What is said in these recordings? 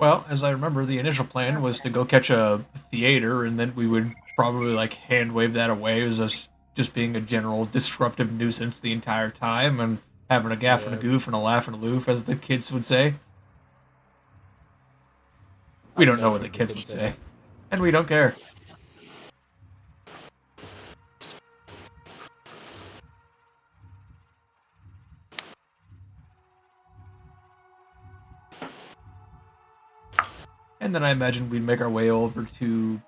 Well, as I remember, the initial plan was to go catch a theater, and then we would probably like hand wave that away as us just being a general disruptive nuisance the entire time and having a gaff and a Yeah, goof and a laugh and a loof, as the kids would say. We I've don't know never what the heard the kids kids would say say, that. and we don't care. And then I imagine we'd make our way over to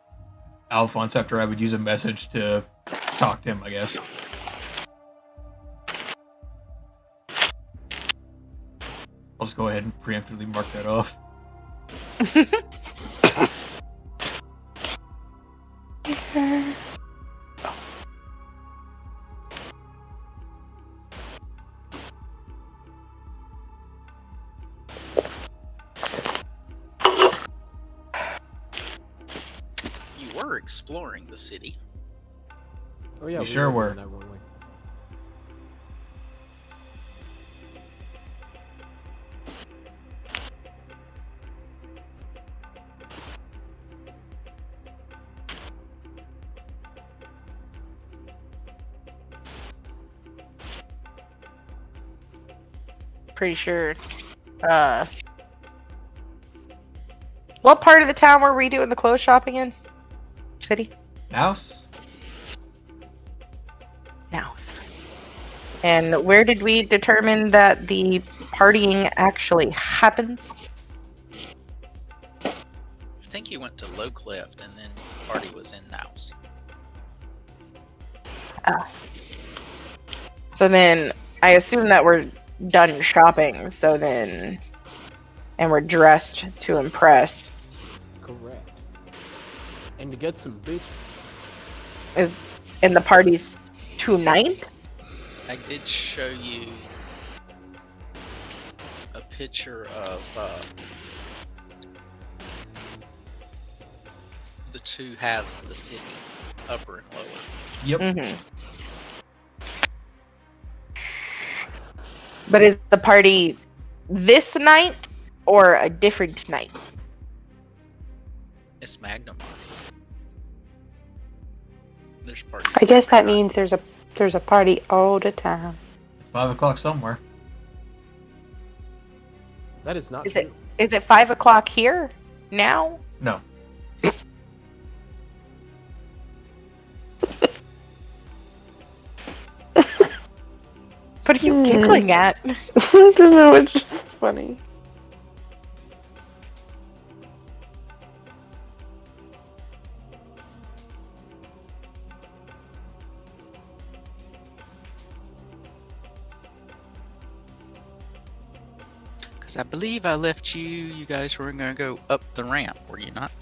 Alphonse after I would use a message to talk to him, I guess. I'll just go ahead and preemptively mark that off. You were exploring the city. Oh yeah, We we sure were were. going that one way. Pretty sure. What part of the town were we doing the clothes shopping in? City? Nouse? Nouse. And where did we determine that the partying actually happens? I think you went to Low Cliff and then the party was in Nouse. So then I assume that we're done shopping, so then and we're dressed to impress. Correct. And to get some bitch. Is in the party's tonight? I did show you a picture of the two halves of the city, upper and lower. Yep. Mm-hmm. But is the party this night or a different night? It's Magnum. There's parties. I guess every that night. means there's a party all the time. It's 5 o'clock somewhere. That is not Is true. it 5 o'clock here now? No. What are you giggling at? I don't know, it's just funny. Because I believe I left you. You guys were going to go up the ramp, were you not?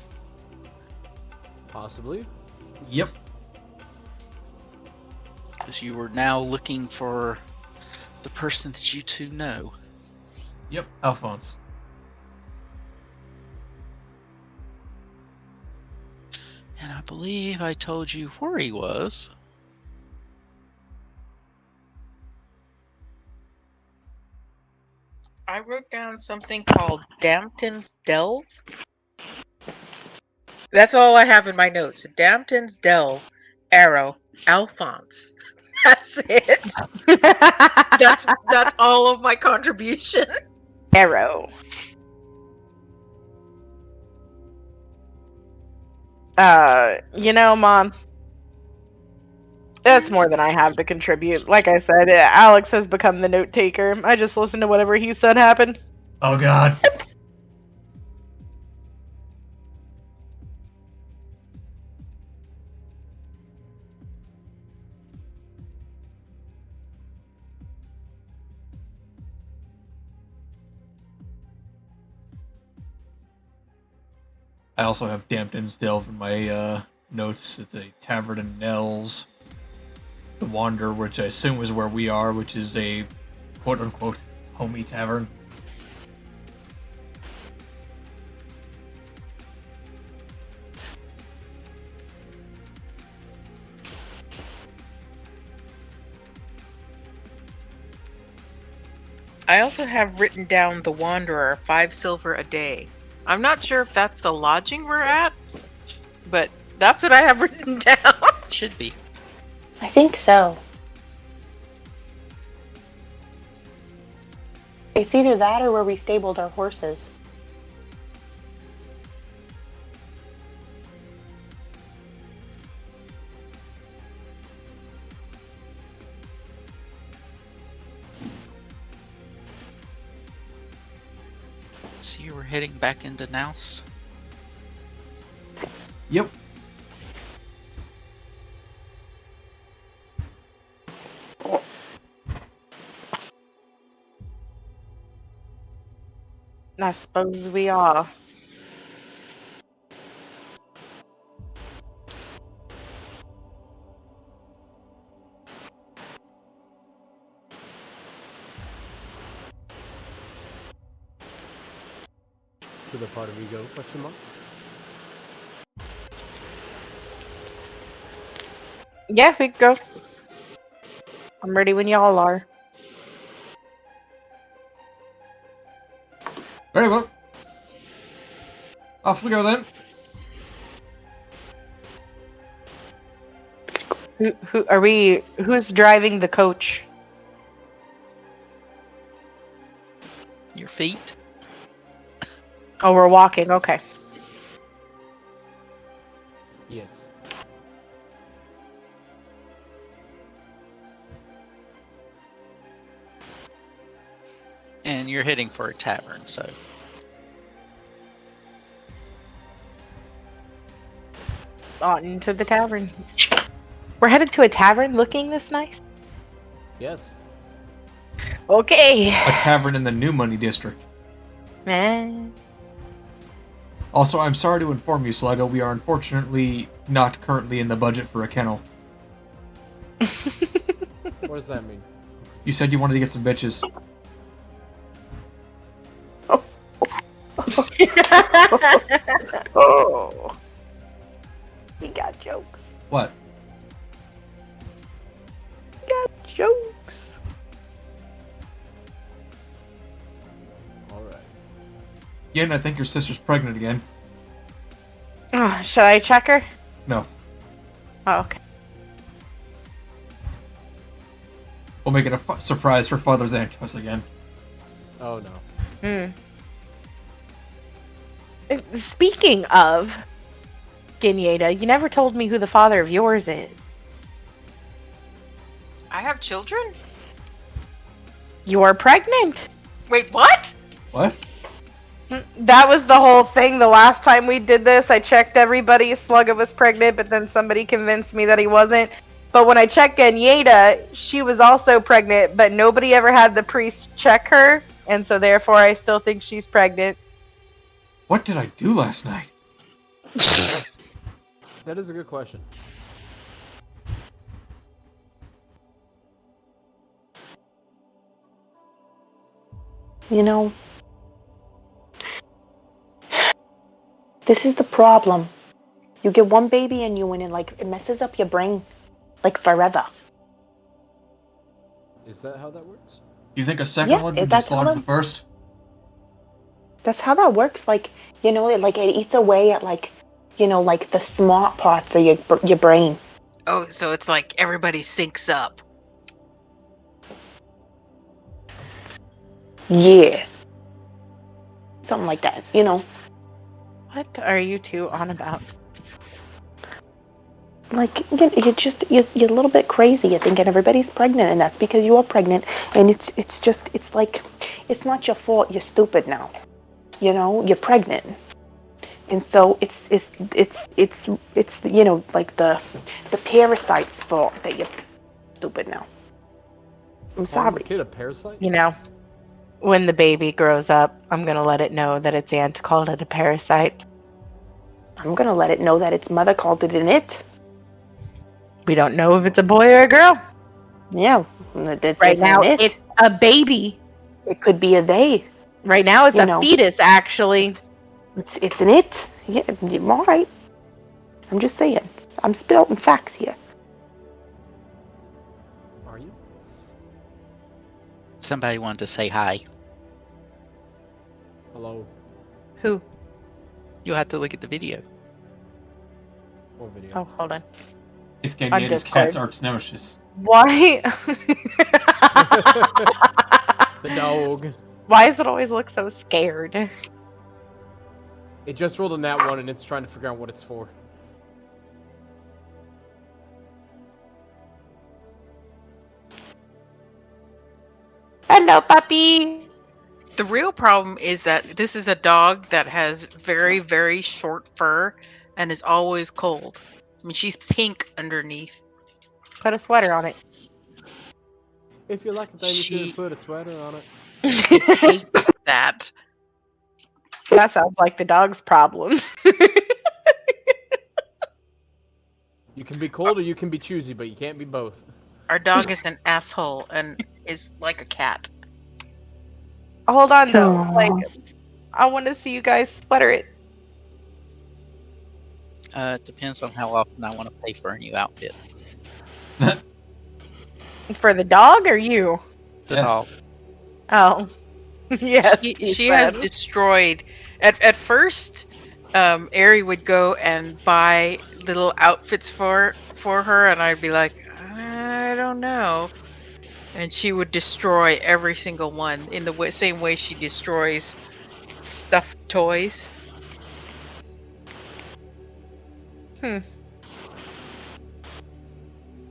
Possibly. Yep. Because you were now looking for the person that you two know. Yep. Alphonse. And I believe I told you where he was. I wrote down something called Dampton's Delve. That's all I have in my notes. Dampton's Delve, Arrow, Alphonse. That's it. That's all of my contribution. Arrow. Mom, that's more than I have to contribute. Like I said, Alex has become the note taker. I just listened to whatever he said happened. Oh god. I also have Dampton's Delve in my notes. It's a tavern in Nels. The Wanderer, which I assume is where we are, which is a quote-unquote homie tavern. I also have written down the Wanderer, 5 silver a day. I'm not sure if that's the lodging we're at, but that's what I have written down. Should be. I think so. It's either that or where we stabled our horses. So you were heading back into Naus? Yep. I suppose we are. To the party we go? Question mark. Yeah, we can go. I'm ready when y'all are. Very well. Off we go then. Who are we? Who's driving the coach? Your feet? Oh, we're walking. Okay. Yes. And you're heading for a tavern, so... On into the tavern. We're headed to a tavern looking this nice? Yes. Okay. A tavern in the New Money District. Man. Also, I'm sorry to inform you, Sluggo, we are unfortunately not currently in the budget for a kennel. What does that mean? You said you wanted to get some bitches. Oh. He got jokes. What? He got jokes. Alright. Yen, I think your sister's pregnant again. Should I check her? No. Oh, okay. We'll make it a surprise for Father's Antos again. Oh no. Speaking of Ginyeda, you never told me who the father of yours is. I have children? You're pregnant. Wait, what? What? That was the whole thing. The last time we did this, I checked everybody. Slugga was pregnant, but then somebody convinced me that he wasn't. But when I checked Ginyeda, she was also pregnant, but nobody ever had the priest check her, and so therefore I still think she's pregnant. What did I do last night? That is a good question. You know, this is the problem. You get one baby and you and it messes up your brain, like forever. Is that how that works? You think a second Yeah, one would that's dislodge how the first? That's how that works. Like, you know, it eats away at the smart parts of your brain. Oh, so it's like everybody syncs up. Yeah. Something like that, you know. What are you two on about? Like, you're a little bit crazy. You're thinking everybody's pregnant, and that's because you are pregnant. And it's not your fault. You're stupid now. You know, you're pregnant, and so it's you know, like the parasite's fault that you're stupid now. I'm Calling sorry. the kid a parasite? You know, when the baby grows up, I'm gonna let it know that its aunt called it a parasite. I'm gonna let it know that its mother called it an it. We don't know if it's a boy or a girl. Yeah, Right now, it's a baby. It could be a they. Right now, it's You a know. fetus, actually. It's an it. Yeah, all right. I'm just saying. I'm spitting facts here. Are you? Somebody wanted to say hi. Hello. Who? You'll have to look at the video. Or video. Oh, hold on. It's On Ganyetta's cat's Discord. arch nemesis. Why? The dog. Why does it always look so scared? It just rolled on that one, and it's trying to figure out what it's for. Hello, puppy. The real problem is that this is a dog that has very, very short fur and is always cold. I mean, she's pink underneath. Put a sweater on it. If you like it, then you She- should put a sweater on it. Hates that. That sounds like the dog's problem. You can be cold or you can be choosy, but you can't be both. Our dog is an asshole and is like a cat. Hold on though. Aw. Like, I want to see you guys sweater it. It depends on how often I want to pay for a new outfit. For the dog or you? The Yes. dog. Oh. Yes. She has destroyed. At first, Airee would go and buy little outfits for her, and I'd be like, I don't know. And she would destroy every single one in the same way she destroys stuffed toys.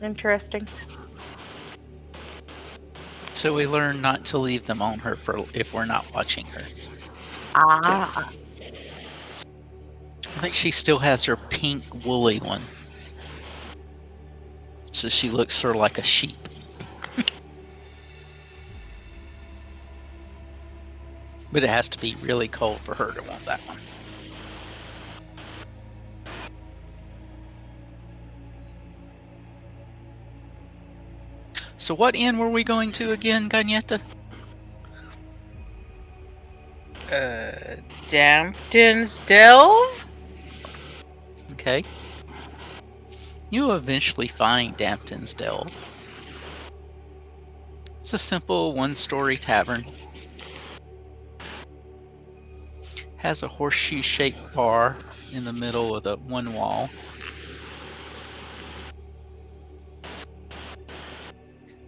Interesting. So we learn not to leave them on her for if we're not watching her. Ah. I think she still has her pink woolly one. So she looks sort of like a sheep. But it has to be really cold for her to want that one. So what inn were we going to again, Gagnetta? Dampton's Delve? Okay. You'll eventually find Dampton's Delve. It's a simple one-story tavern. Has a horseshoe-shaped bar in the middle of the one wall.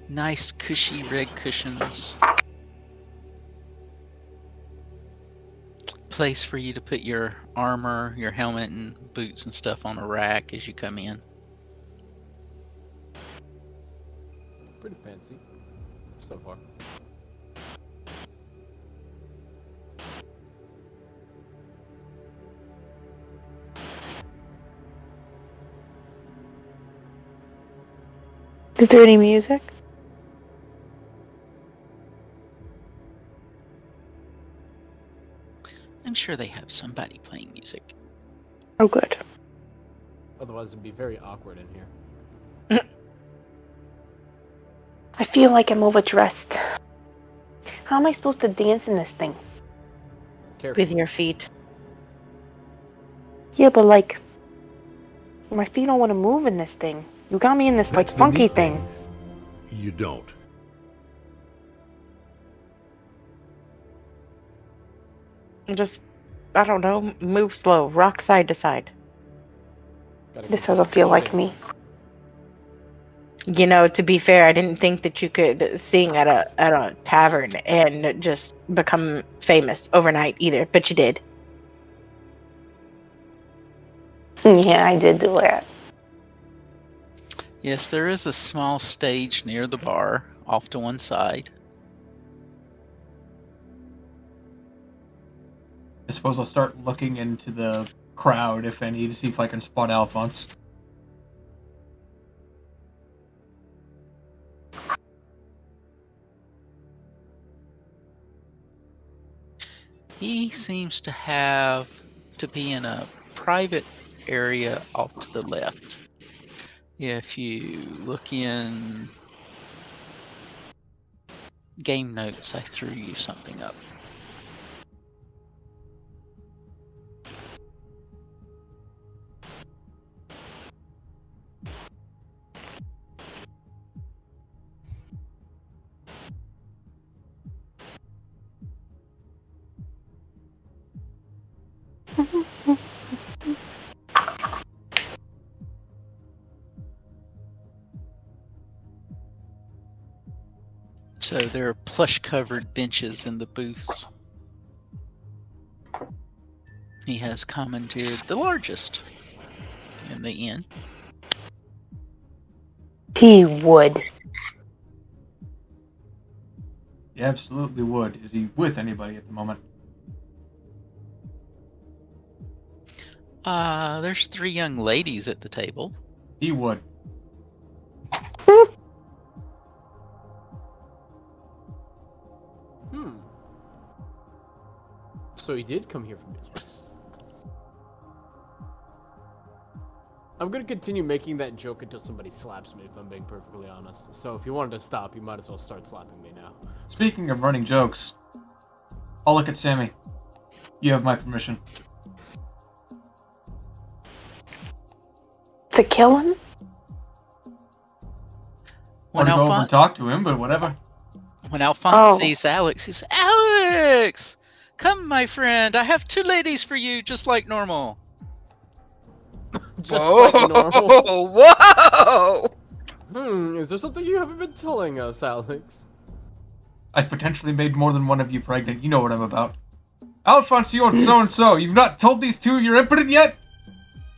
Nice cushy red cushions. Place for you to put your armor, your helmet, and boots and stuff on a rack as you come in. Pretty fancy. So far. Is there any music? I'm sure they have somebody playing music. Oh, good. Otherwise, it'd be very awkward in here. I feel like I'm overdressed. How am I supposed to dance in this thing? Careful. With your feet. Yeah, but like, my feet don't want to move in this thing. You got me in this like That's the funky neat thing. You don't. Just, I don't know, move slow, rock side to side. Gotta This get doesn't feel like floating. me. You know, to be fair, I didn't think that you could sing at a tavern and just become famous overnight either, but you did. Yeah, I did do that. Yes, there is a small stage near the bar, off to one side. I suppose I'll start looking into the crowd, if any, to see if I can spot Alphonse. He seems to be in a private area off to the left. If you look in game notes, I threw you something up. So there are plush-covered benches in the booths. He has commandeered the largest in the inn. He would. He absolutely would. Is he with anybody at the moment? There's 3 young ladies at the table. He would. So he did come here from business. I'm gonna continue making that joke until somebody slaps me, if I'm being perfectly honest. So if you wanted to stop, you might as well start slapping me now. Speaking of running jokes, I'll look at Sammy. You have my permission. To kill him? Want to go over and talk to him, but whatever. When Alphonse sees Alex, he says, "Alex! Come, my friend. I have 2 ladies for you, just like normal." Just like normal. Whoa! Is there something you haven't been telling us, Alex? I've potentially made more than one of you pregnant. You know what I'm about. Alfonso and so-and-so, you've not told these 2 you're impotent yet?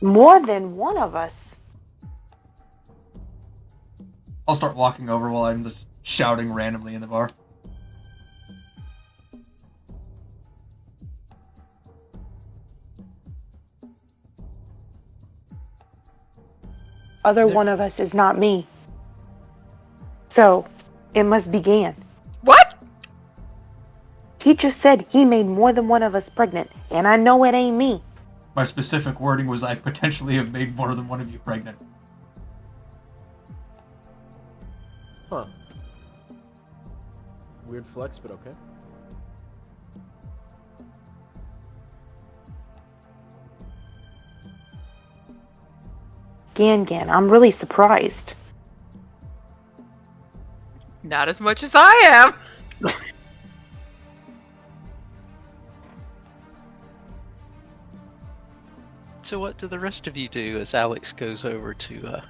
More than one of us. I'll start walking over while I'm just shouting randomly in the bar. Other one of us is not me. So, it must be Gan. What? He just said he made more than one of us pregnant, and I know it ain't me. My specific wording was I potentially have made more than one of you pregnant. Huh. Weird flex, but okay. Gan, I'm really surprised. Not as much as I am. So what do the rest of you do as Alex goes over to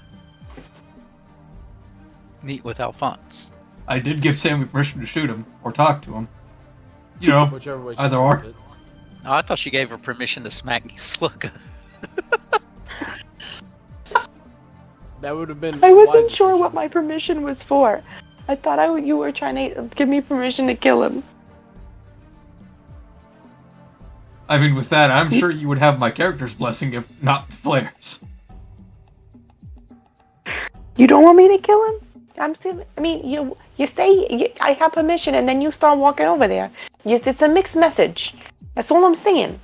meet with Alphonse? I did give Sammy permission to shoot him, or talk to him. You know, Whichever way she either wants or. it. Oh, I thought she gave her permission to smack Slugga. That would have been. I wasn't wise sure decision. what my permission was for. I thought you were trying to give me permission to kill him. I mean, with that, I'm sure you would have my character's blessing if not Flair's. You don't want me to kill him? You say I have permission, and then you start walking over there. It's a mixed message. That's all I'm saying.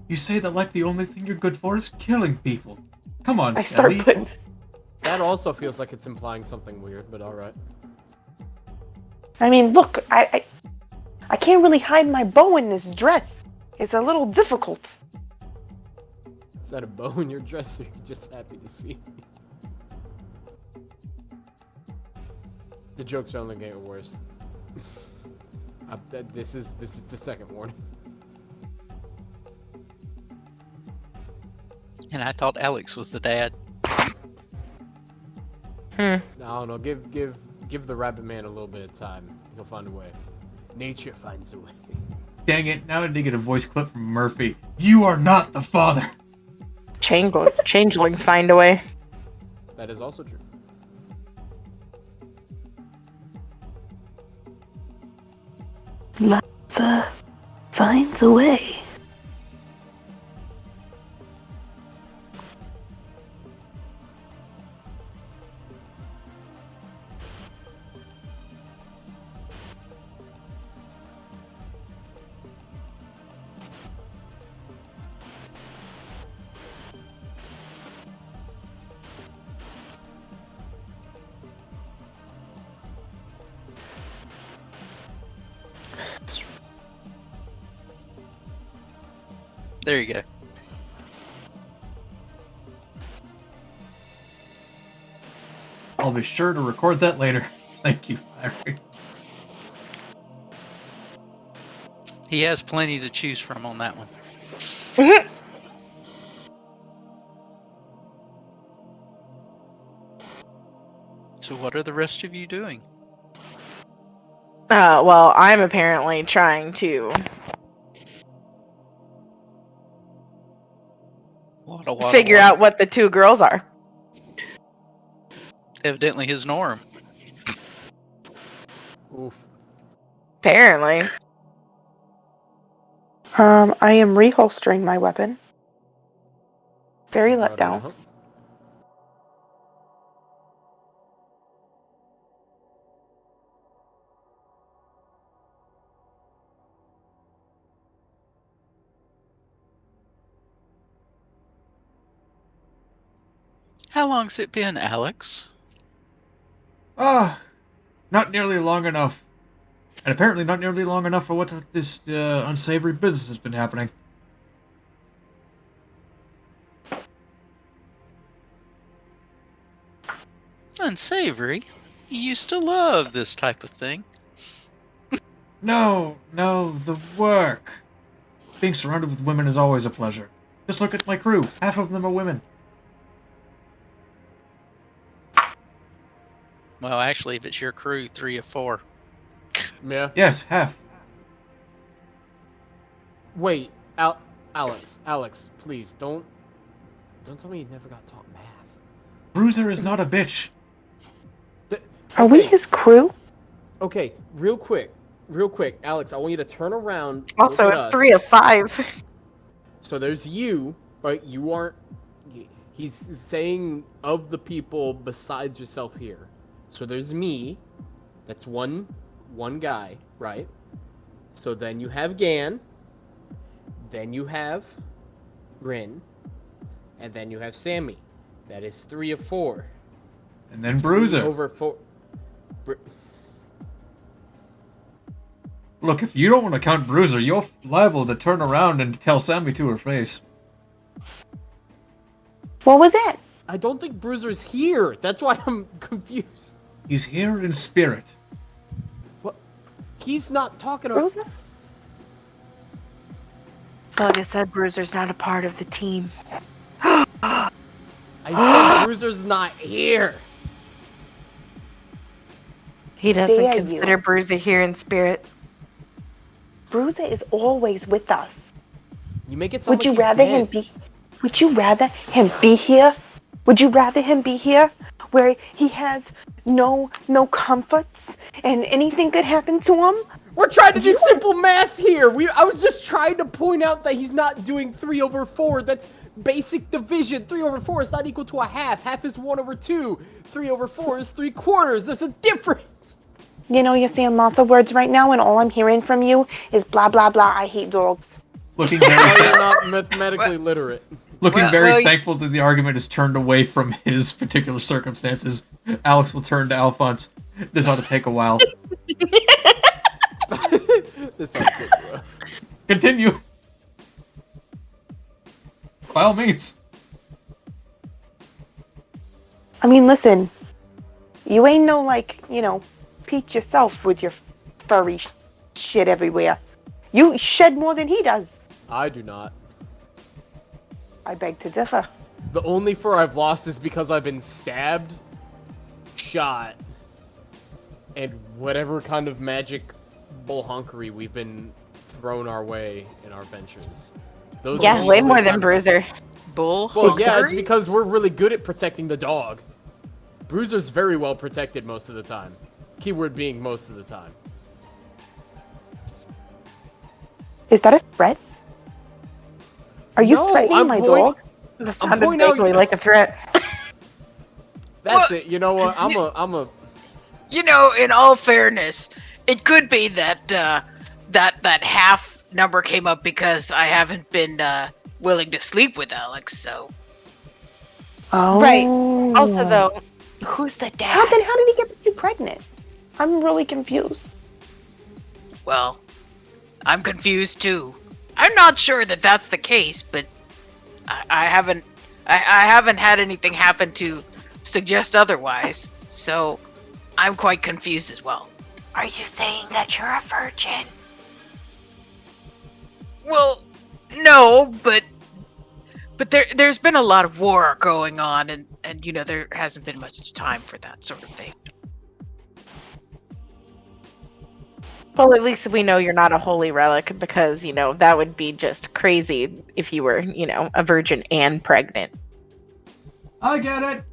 You say that like the only thing you're good for is killing people. Come on, I start Sammy. putting. That also feels like it's implying something weird, but alright. I mean, look, I can't really hide my bow in this dress. It's a little difficult. Is that a bow in your dress, or you're just happy to see me? The jokes are only getting worse. This is the second warning. And I thought Alex was the dad. No, give the rabbit man a little bit of time. He'll find a way. Nature finds a way. Dang it, now I did get a voice clip from Murphy. You are not the father! Changelings find a way. That is also true. Life finds a way. There you go. I'll be sure to record that later. Thank you, Airee. He has plenty to choose from on that one. So what are the rest of you doing? Well, I'm apparently trying to figure out what the two girls are. Evidently his norm. Oof. Apparently. I am reholstering my weapon. Very let down. How long's it been, Alex? Not nearly long enough. And apparently not nearly long enough for what this unsavory business has been happening. Unsavory? You used to love this type of thing. No, the work. Being surrounded with women is always a pleasure. Just look at my crew. Half of them are women. Well, actually, if it's your crew, 3 of 4. Yeah. Yes, half. Wait, Alex, please don't tell me you never got taught math. Bruiser is not a bitch. Are we his crew? Okay, real quick, Alex, I want you to turn around. Also, look at it's us. 3 of 5. So there's you, but you aren't. He's saying of the people besides yourself here. So there's me. That's one guy, right? So then you have Gan. Then you have Rin. And then you have Sammy. That is 3 of 4. And then Bruiser. Over 4. Look, if you don't want to count Bruiser, you're liable to turn around and tell Sammy to her face. What was that? I don't think Bruiser's here. That's why I'm confused. He's here in spirit. What? He's not talking about... Bruiser? Like I said, Bruiser's not a part of the team. I said Bruiser's not here. He doesn't Dare consider you. Bruiser here in spirit. Bruiser is always with us. You make it sound Would you like rather he's him dead. be? Would you rather him be here? Would you rather him be here, where he has no comforts and anything could happen to him? We're trying to do simple math here. I was just trying to point out that he's not doing 3 over 4. That's basic division. 3 over 4 is not equal to a half. Half is 1 over 2. 3 over 4 is 3/4. There's a difference. You know, you're saying lots of words right now, and all I'm hearing from you is blah blah blah. I hate dogs. Looking Why very, you're not mathematically literate. thankful that the argument is turned away from his particular circumstances. Alex will turn to Alphonse. This ought to take a while. This sounds good, bro. Continue. By all means. I mean, listen, you ain't no Pete yourself with your furry shit everywhere. You shed more than he does. I do not. I beg to differ. The only fur I've lost is because I've been stabbed, shot, and whatever kind of magic bullhonkery we've been thrown our way in our ventures. Those Yeah, are way the more only than times Bruiser. Bull. Well, yeah, it's because we're really good at protecting the dog. Bruiser's very well protected most of the time. Keyword being most of the time. Is that a threat? Are you No, threatening I'm my point- dog? That I'm sounded pointing out- vaguely like a threat. That's it. You know what? I'm a. You know, in all fairness, it could be that that half number came up because I haven't been willing to sleep with Alex. So Oh. Right. Also, though, who's the dad? How did he get you pregnant? I'm really confused. well, I'm confused too. I'm not sure that that's the case, but I haven't had anything happen to suggest otherwise. So I'm quite confused as well. Are you saying that you're a virgin? Well, no, but there's been a lot of war going on, and you know there hasn't been much time for that sort of thing. Well, at least we know you're not a holy relic because, that would be just crazy if you were, a virgin and pregnant. I get it.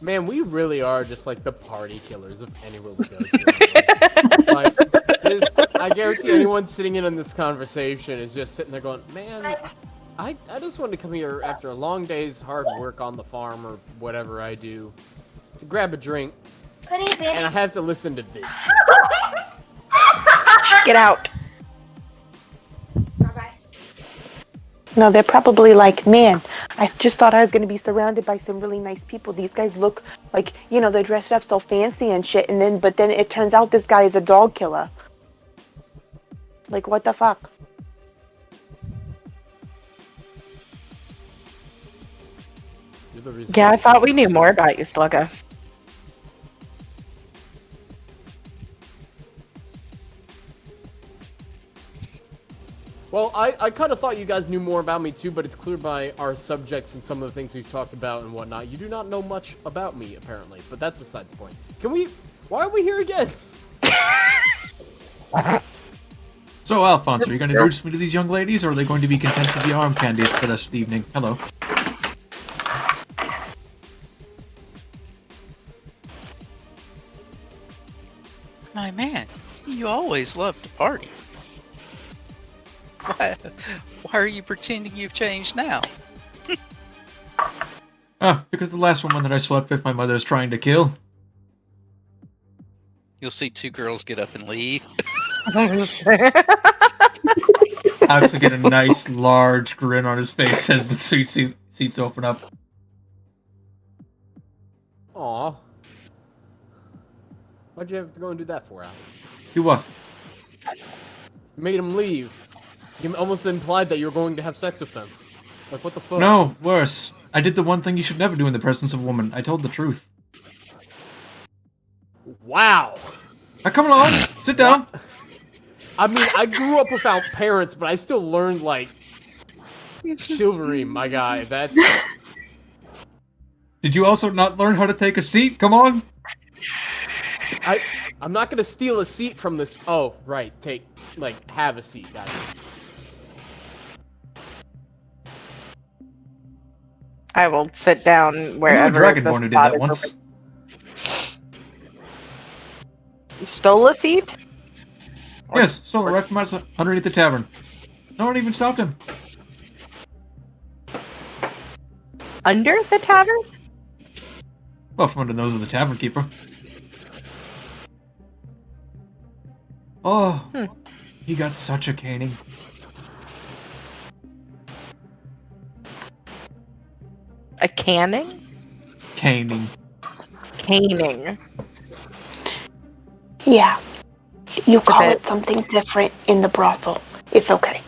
Man, we really are just like the party killers of anywhere we go to. Like, I guarantee anyone sitting in on this conversation is just sitting there going, man, I just wanted to come here after a long day's hard work on the farm or whatever I do to grab a drink, and I have to listen to this. Get out. No, they're probably like, man, I just thought I was going to be surrounded by some really nice people. These guys look like, they're dressed up so fancy and shit. But then it turns out this guy is a dog killer. Like, what the fuck? You're the reason Yeah, why I thought we knew more about you, Slugga. Well, I kind of thought you guys knew more about me too, but it's clear by our subjects and some of the things we've talked about and whatnot. You do not know much about me, apparently, but that's besides the point. Why are we here again? So, Alphonse, are you going to introduce me to these young ladies, or are they going to be content to be arm candies for this evening? Hello. My man, you always loved to party. Why are you pretending you've changed now? Because the last woman that I slept with, my mother is trying to kill. You'll see two girls get up and leave. Alex will get a nice, large grin on his face as the seats open up. Aw. Why'd you have to go and do that for, Alex? Do what? You made him leave. You almost implied that you were going to have sex with them. Like, what the fuck? No, worse. I did the one thing you should never do in the presence of a woman. I told the truth. Wow. Now come along, sit down. I mean, I grew up without parents, but I still learned, like, chivalry, my guy. That's... Did you also not learn how to take a seat? Come on. I'm not gonna steal a seat from this... Oh, right. Have a seat, guys. I will sit down I wherever. know a Dragonborn who did that once. Stole a seat? Yes, stole it right from underneath the tavern. No one even stopped him. Under the tavern? Well, from under the nose of the tavern keeper. Oh, he got such a caning. A canning? Caning. Caning. Yeah. You call bit. it something different in the brothel. It's okay.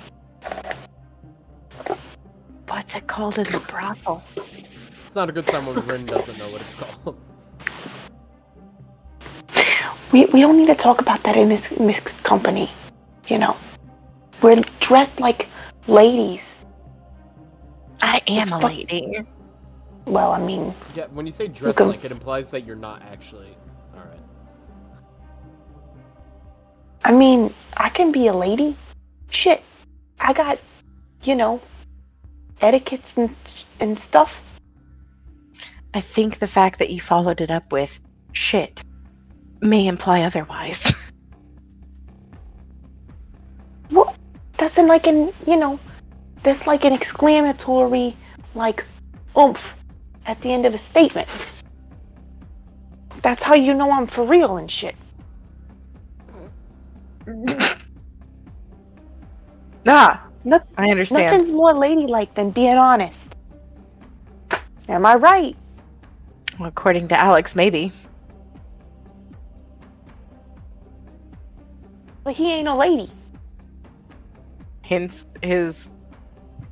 What's it called in the brothel? It's not a good time when Rin doesn't know what it's called. We don't need to talk about that in this mixed company. We're dressed like ladies. I am It's a lady. Well, I mean, Yeah, when you say dress Okay. like, it implies that you're not actually... Alright. I can be a lady. Shit. I got, etiquettes and stuff. I think the fact that you followed it up with shit may imply otherwise. What? That's that's like an exclamatory, oomph at the end of a statement. That's how you know I'm for real and shit. Ah, No- I understand. Nothing's more ladylike than being honest. Am I right? Well, according to Alex, maybe. But he ain't a lady. Hence his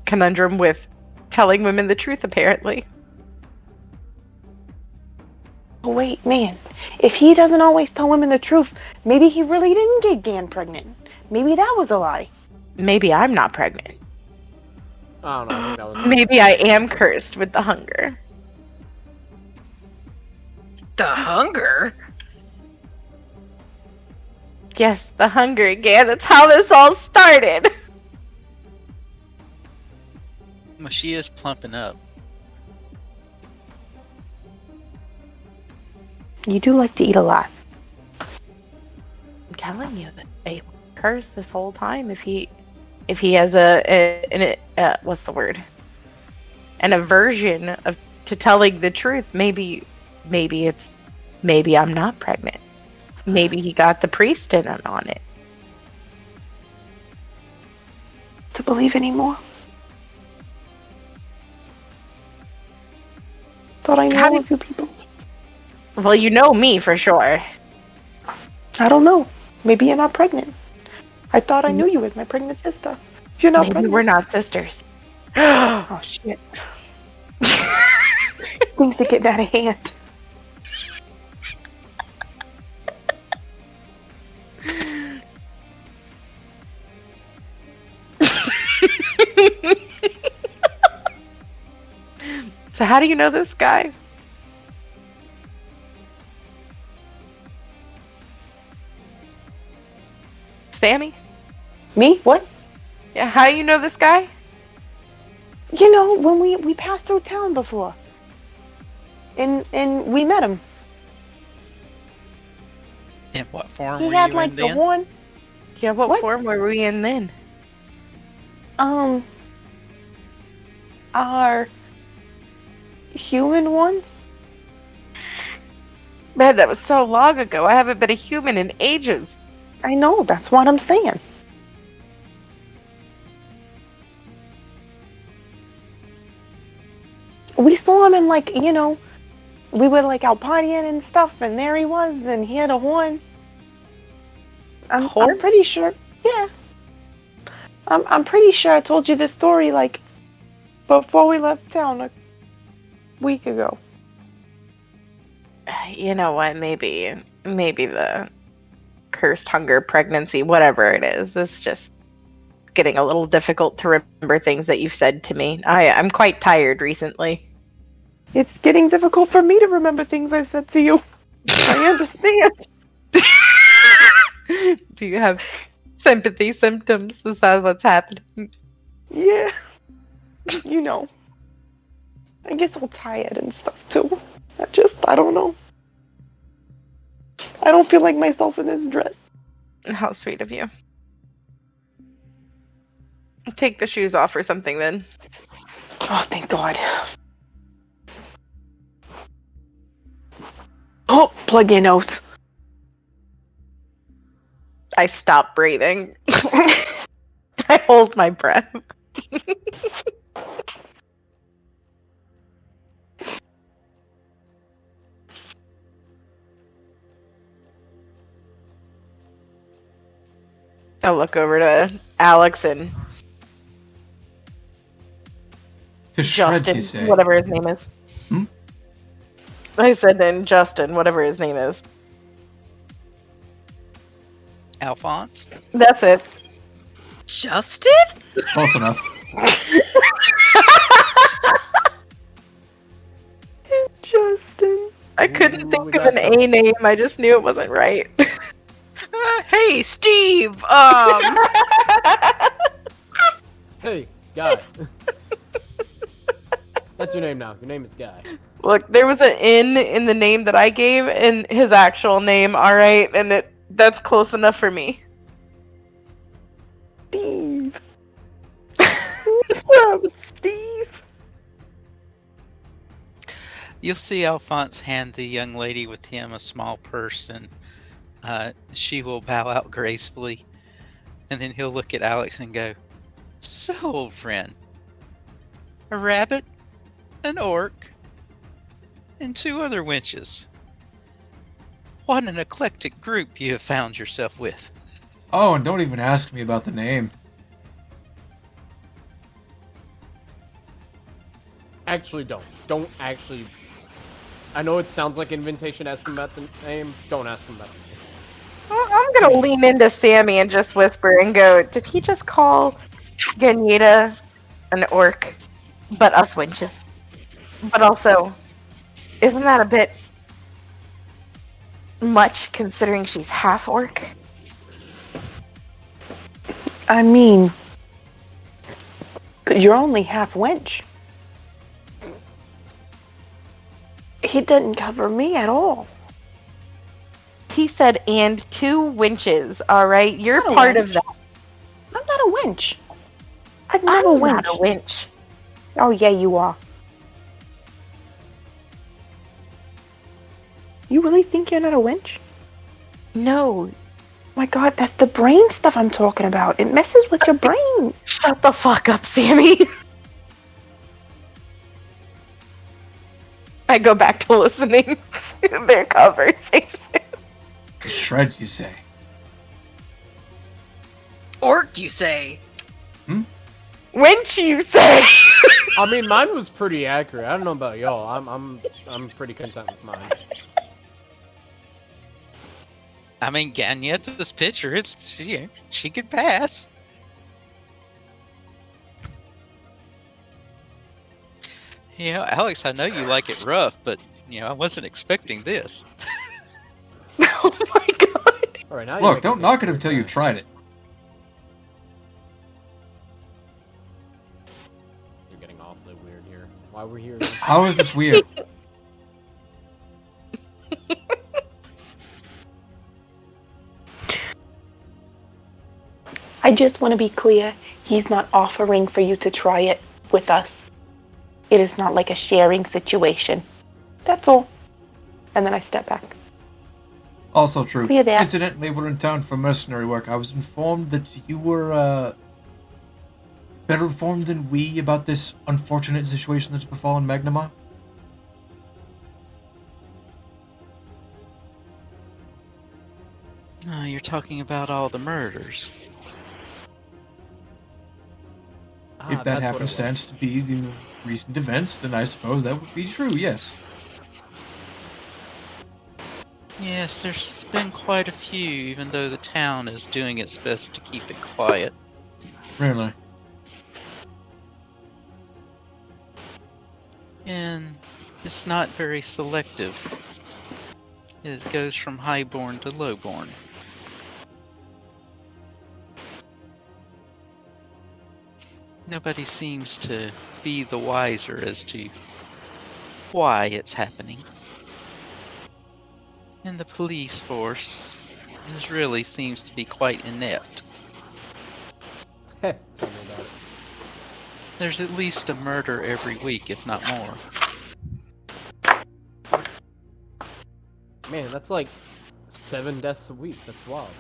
conundrum with telling women the truth, apparently. Oh, wait, man. If he doesn't always tell women the truth, maybe he really didn't get Gan pregnant. Maybe that was a lie. Maybe I'm not pregnant. I don't know, I think that was... Maybe I am cursed with the hunger. The hunger? Yes, the hunger again. That's how this all started. Well, she is plumping up. You do like to eat a lot. I'm telling you that a curse this whole time. If he has an what's the word? An aversion to telling the truth. Maybe I'm not pregnant. Maybe he got the priest in on it. To believe anymore. Thought I knew all of you people. Well, you know me for sure. I don't know. Maybe you're not pregnant. I thought I knew you as my pregnant sister. You're not Maybe pregnant. we're not sisters. Oh shit. Things are getting out of hand. So how do you know this guy? Sammy? Me? What? Yeah, how do you know this guy? You know, when we passed through town before. And we met him. In what form He were had you like in the then? horn. Yeah, what What? form were we in then? Our human ones? Man, that was so long ago. I haven't been a human in ages. I know, that's what I'm saying. We saw him and like, you know, we were like out partying and stuff, and there he was, and he had a horn. I'm pretty sure. Yeah. I'm pretty sure I told you this story like before we left town a week ago. You know what? Maybe the cursed hunger, pregnancy, whatever it is, it's just getting a little difficult to remember things that you've said to me. I'm quite tired recently. It's getting difficult for me to remember things I've said to you. I understand. Do you have sympathy symptoms? Is that what's happening? Yeah. You know. I get so tired and stuff too. I don't know. I don't feel like myself in this dress. How sweet of you. Take the shoes off or something then. Oh, thank God. Oh, plug your nose. I stop breathing. I hold my breath. I'll look over to Alex and To shreds, you Justin, say? whatever his name is. Hmm? I said then Justin, whatever his name is. Alphonse? That's it. Justin? Close enough. Justin. I couldn't Ooh, think we of got an some. A name. I just knew it wasn't right. Hey, Steve. Hey, Guy. That's your name now. Your name is Guy. Look, there was an N in the name that I gave and his actual name, alright? And that's close enough for me. Steve. What's up, Steve? You'll see Alphonse hand the young lady with him a small purse, and she will bow out gracefully. And then he'll look at Alex and go, "So, old friend, a rabbit, an orc, and 2 other wenches. What an eclectic group you have found yourself with." Oh, and don't even ask me about the name. Actually, don't. Don't actually. I know it sounds like an invitation to ask him about the name. Don't ask him about the name. I'm gonna lean into Sammy and just whisper and go, did he just call Ganyeta an orc, but us wenches? But also, isn't that a bit much considering she's half orc. I mean, you're only half wench. He didn't cover me at all. He said, and 2 winches, alright? You're Not a part wench. of that. I'm not a wench. I've never I'm not winched. a winch. Oh yeah, you are. You really think you're not a wench? No. My God, that's the brain stuff I'm talking about. It messes with your brain. Shut the fuck up, Sammy. I go back to listening to their conversation. Shreds, you say? Orc, you say? Winch, you say? I mean, mine was pretty accurate. I don't know about y'all. I'm pretty content with mine. I mean, Gagnetta's picture, it's, you know, she could pass. You know, Alex, I know you like it rough, but, you know, I wasn't expecting this. Oh my God. All right, now Look, don't knock it until you tried it. You're getting awfully weird here. Why we're here? How is this weird? I just want to be clear. He's not offering for you to try it with us. It is not like a sharing situation. That's all. And then I step back. Also true. Clear that. Incidentally, we're in town for mercenary work. I was informed that you were, better informed than we about this unfortunate situation that's befallen Magnamon. You're talking about all the murders. If that happenstance to be the recent events, then I suppose that would be true, yes. Yes, there's been quite a few, even though the town is doing its best to keep it quiet. Really? And it's not very selective. It goes from highborn to lowborn. Nobody seems to be the wiser as to why it's happening. And the police force really seems to be quite inept. Tell me about it. There's at least a murder every week, if not more. Man, that's like 7 deaths a week. That's wild.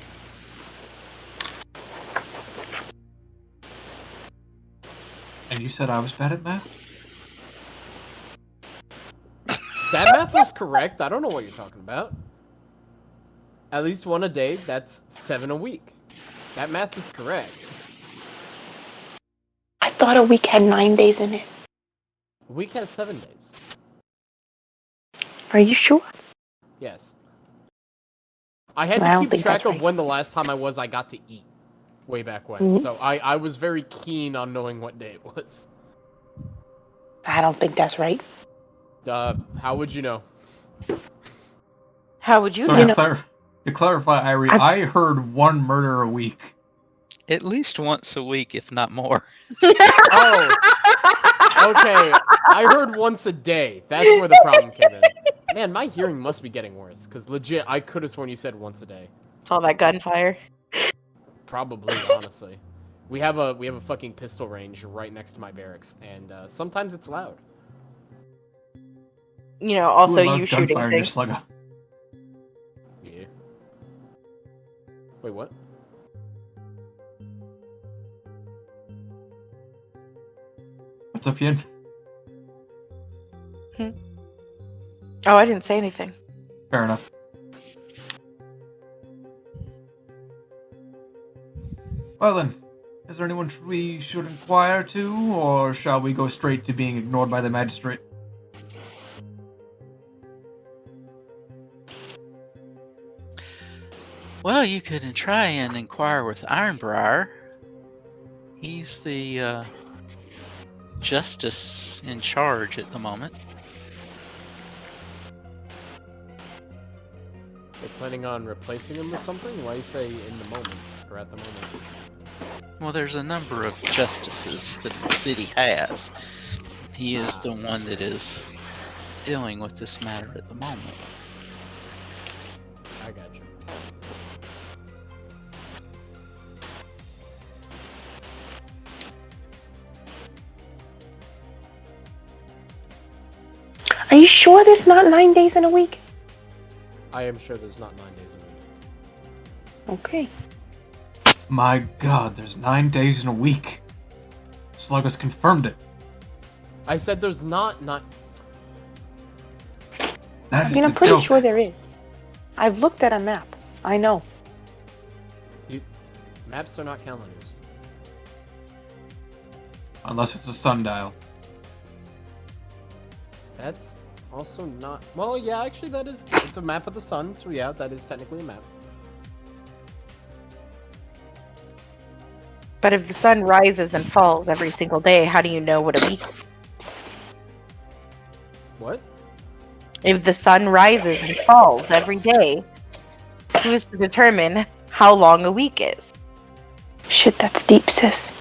And you said I was bad at math? That math was correct. I don't know what you're talking about. At least 1 a day, that's 7 a week. That math is correct. I thought a week had 9 days in it. A week has 7 days. Are you sure? Yes. I had I to don't keep think track that's of right. when the last time I got to eat. Way back when. Mhm. So I was very keen on knowing what day it was. I don't think that's right. How would you know? How would you So know? to clarify, Airee, I heard 1 murder a week. At least once a week, if not more. Oh! Okay, I heard once a day. That's where the problem came in. Man, my hearing must be getting worse, because legit, I could have sworn you said once a day. It's all that gunfire. Probably, honestly. We have a fucking pistol range right next to my barracks, and sometimes it's loud. You know, also Who allowed you shooting gunfire in your things. slugger? Yeah. Wait, what? What's up, Yin? Oh, I didn't say anything. Fair enough. Well then, is there anyone we should inquire to, or shall we go straight to being ignored by the magistrate? Well, you could try and inquire with Ironbriar. He's the justice in charge at the moment. They planning on replacing him with something? Why you say in the moment, or at the moment? Well, there's a number of justices that the city has. He is the one that is dealing with this matter at the moment. I got you. Are you sure there's not 9 days in a week? I am sure there's not 9 days a week. Okay. My God, there's 9 days in a week. Slug has confirmed it. I said there's not. That I is mean, I'm the pretty joke. sure there is. I've looked at a map. I know. Maps are not calendars. Unless it's a sundial. That's also not. Well, yeah, actually, that is. It's a map of the sun, so yeah, that is technically a map. But if the sun rises and falls every single day, how do you know what a week is? What? If the sun rises and falls every day, who's to determine how long a week is? Shit, that's deep, sis.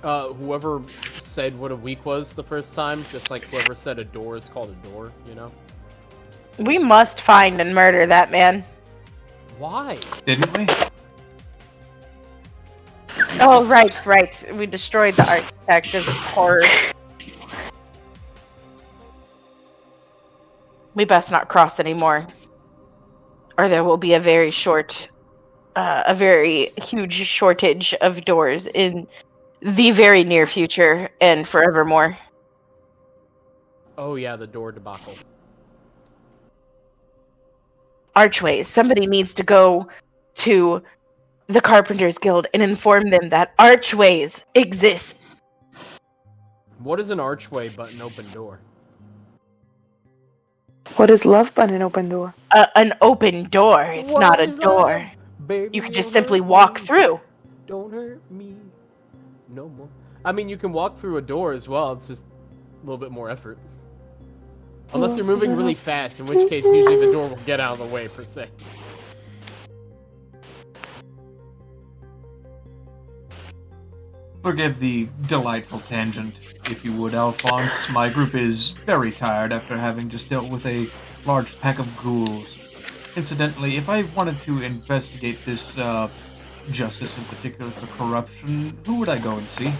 Whoever said what a week was the first time, just like whoever said a door is called a door, you know? We must find and murder that man. Why? Didn't we? Oh, right. We destroyed the architect of horror. We best not cross anymore, or there will be a very huge shortage of doors in the very near future and forevermore. Oh yeah, the door debacle. Archways. Somebody needs to go to the Carpenters Guild and inform them that archways exist. What is an archway but an open door? What is love but an open door? An open door. It's What not a is door. love? Baby, You can just don't simply hurt walk me. through. Don't hurt me no more. I mean, you can walk through a door as well. It's just a little bit more effort. Unless you're moving really fast, in which case usually the door will get out of the way, per se. Forgive the delightful tangent, if you would, Alphonse. My group is very tired after having just dealt with a large pack of ghouls. Incidentally, if I wanted to investigate this, justice in particular for corruption, who would I go and see?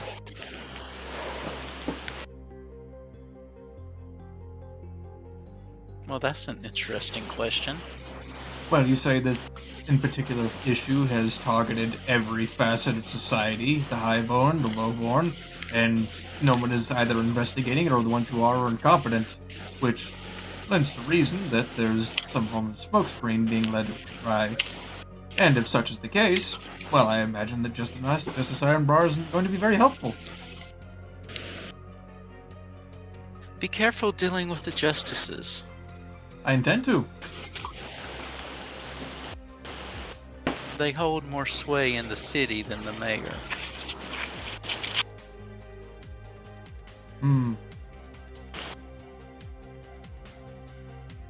Well, that's an interesting question. Well, you say this in particular issue has targeted every facet of society, the highborn, the lowborn, and no one is either investigating it or the ones who are incompetent, which lends to reason that there's some form of smokescreen being led by. And if such is the case, well, I imagine that Justice Ironbar isn't going to be very helpful. Be careful dealing with the justices. I intend to. They hold more sway in the city than the mayor.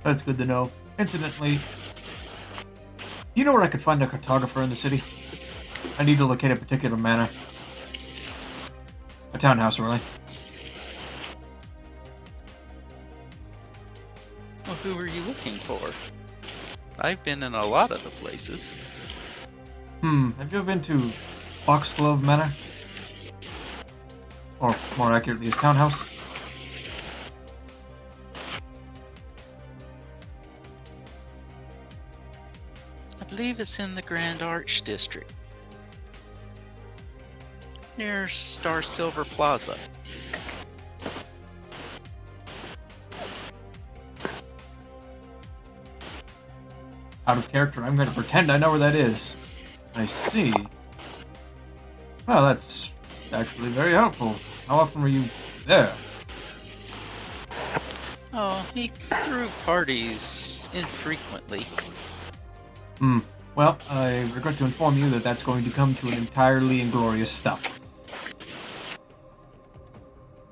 That's good to know. Incidentally, do you know where I could find a cartographer in the city? I need to locate a particular manor. A townhouse, really. Well, who are you looking for? I've been in a lot of the places. Have you ever been to Foxglove Manor? Or, more accurately, his townhouse? I believe it's in the Grand Arch District. Near Star Silver Plaza. Out of character, I'm going to pretend I know where that is. I see. Well, that's actually very helpful. How often were you there? Oh, he threw parties infrequently. Well, I regret to inform you that that's going to come to an entirely inglorious stop.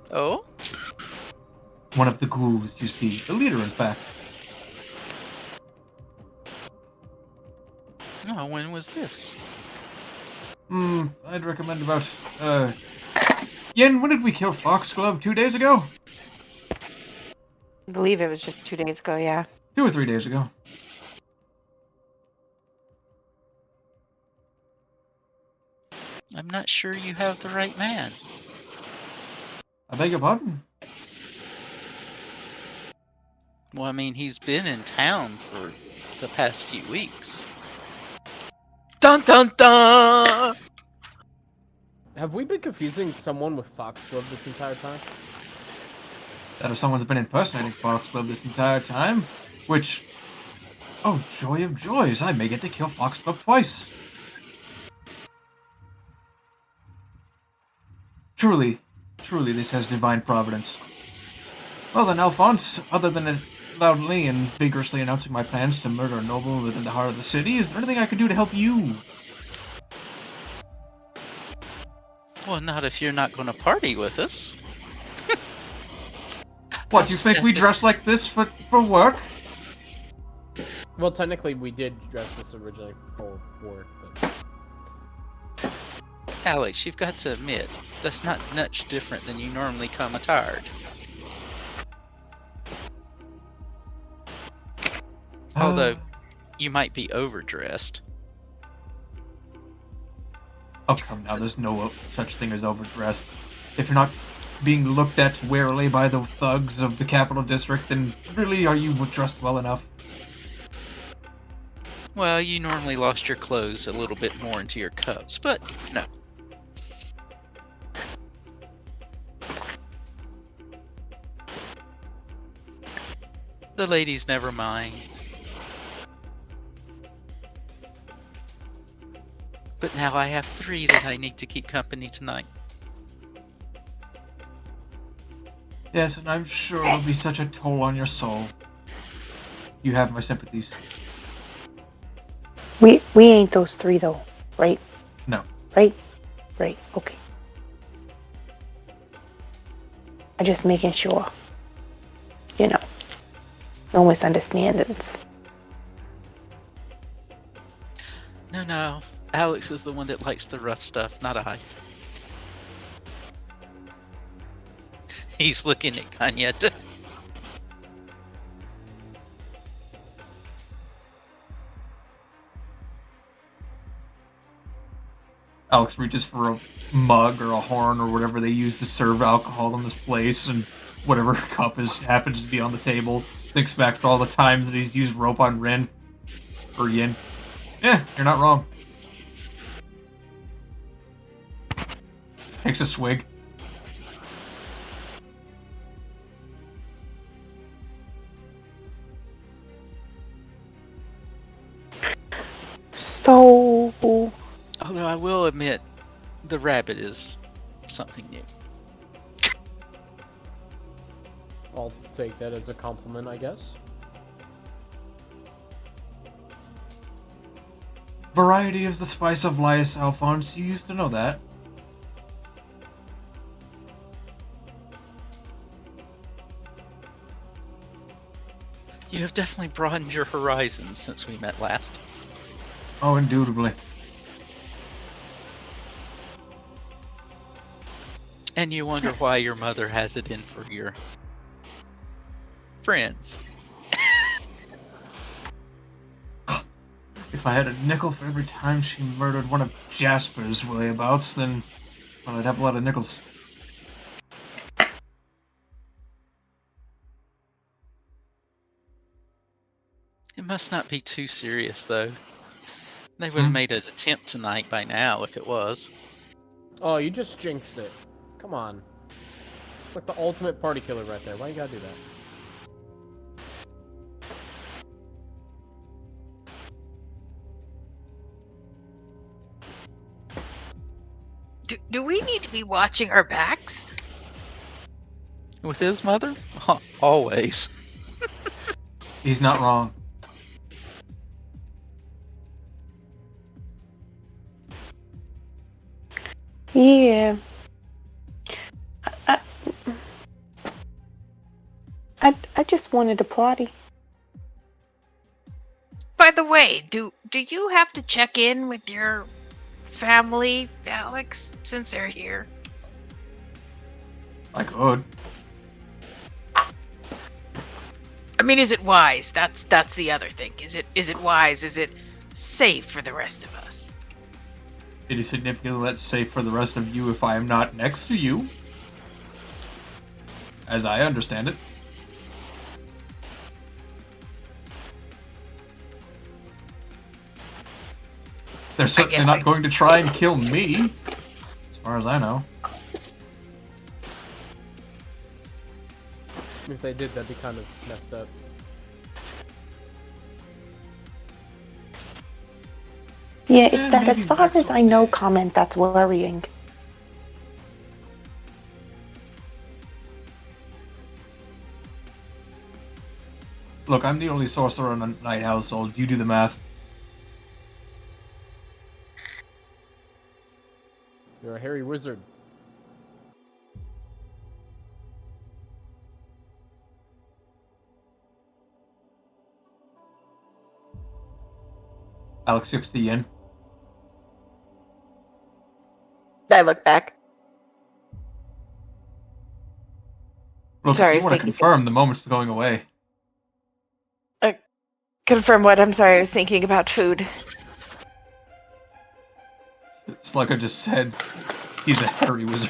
Oh? One of the ghouls, you see. The leader, in fact. Oh, when was this? I'd recommend about, Yen, when did we kill Foxglove? 2 days ago? I believe it was just 2 days ago, yeah. 2 or 3 days ago. I'm not sure you have the right man. I beg your pardon? Well, I mean, he's been in town for the past few weeks. Dun dun dun! Have we been confusing someone with Foxglove this entire time? That if someone's been impersonating Foxglove this entire time, which... Oh, joy of joys, I may get to kill Foxglove twice. Truly, this has divine providence. Well then, Alphonse, other than loudly and vigorously announcing my plans to murder a noble within the heart of the city, is there anything I could do to help you? Well, not if you're not going to party with us. What, you think we dress like this for work? Well, technically, we did dress this originally for work, but... Alex, you've got to admit, that's not much different than you normally come attired. Although, you might be overdressed. Oh, come now, there's no such thing as overdressed. If you're not being looked at warily by the thugs of the capital district, then really are you dressed well enough? Well, you normally lost your clothes a little bit more into your cups, but no. The ladies never mind. But now I have 3 that I need to keep company tonight. Yes, and I'm sure it'll be such a toll on your soul. You have my sympathies. We ain't those 3 though, right? No. Right? Right, okay. I'm just making sure. You know. No misunderstandings. No. Alex is the one that likes the rough stuff, not I. He's looking at Kanyeta. Alex reaches for a mug or a horn or whatever they use to serve alcohol in this place, and whatever cup happens to be on the table. Thinks back to all the times that he's used rope on Rin. Or Yin. Yeah, you're not wrong. Takes a swig. So... Although I will admit, the rabbit is something new. I'll take that as a compliment, I guess. Variety is the spice of life, Alphonse. You used to know that. You have definitely broadened your horizons since we met last. Oh, indubitably. And you wonder why your mother has it in for your friends. If I had a nickel for every time she murdered one of Jasper's layabouts, then well, I'd have a lot of nickels. It must not be too serious, though. They would have made an attempt tonight by now if it was. Oh, you just jinxed it. Come on. It's like the ultimate party killer right there. Why you gotta do that? Do we need to be watching our backs? With his mother? Always. He's not wrong. Yeah. I just wanted to party. By the way, do do you have to check in with your family, Alex, since they're here? I could. I mean, is it wise? That's the other thing. Is it wise? Is it safe for the rest of us? It is significantly less safe for the rest of you if I am not next to you. As I understand it. They're certainly not going to try and kill me, as far as I know. If they did, that'd be kind of messed up. Yeah, it's that as far as I know comment that's worrying. Look, I'm the only sorcerer in a night household. You do the math. You're a hairy wizard. Alex 60 in. I look back. Look, Sorry, if you want to confirm, the moment's going away. Confirm what? I'm sorry, I was thinking about food. Slugger just said he's a hairy wizard.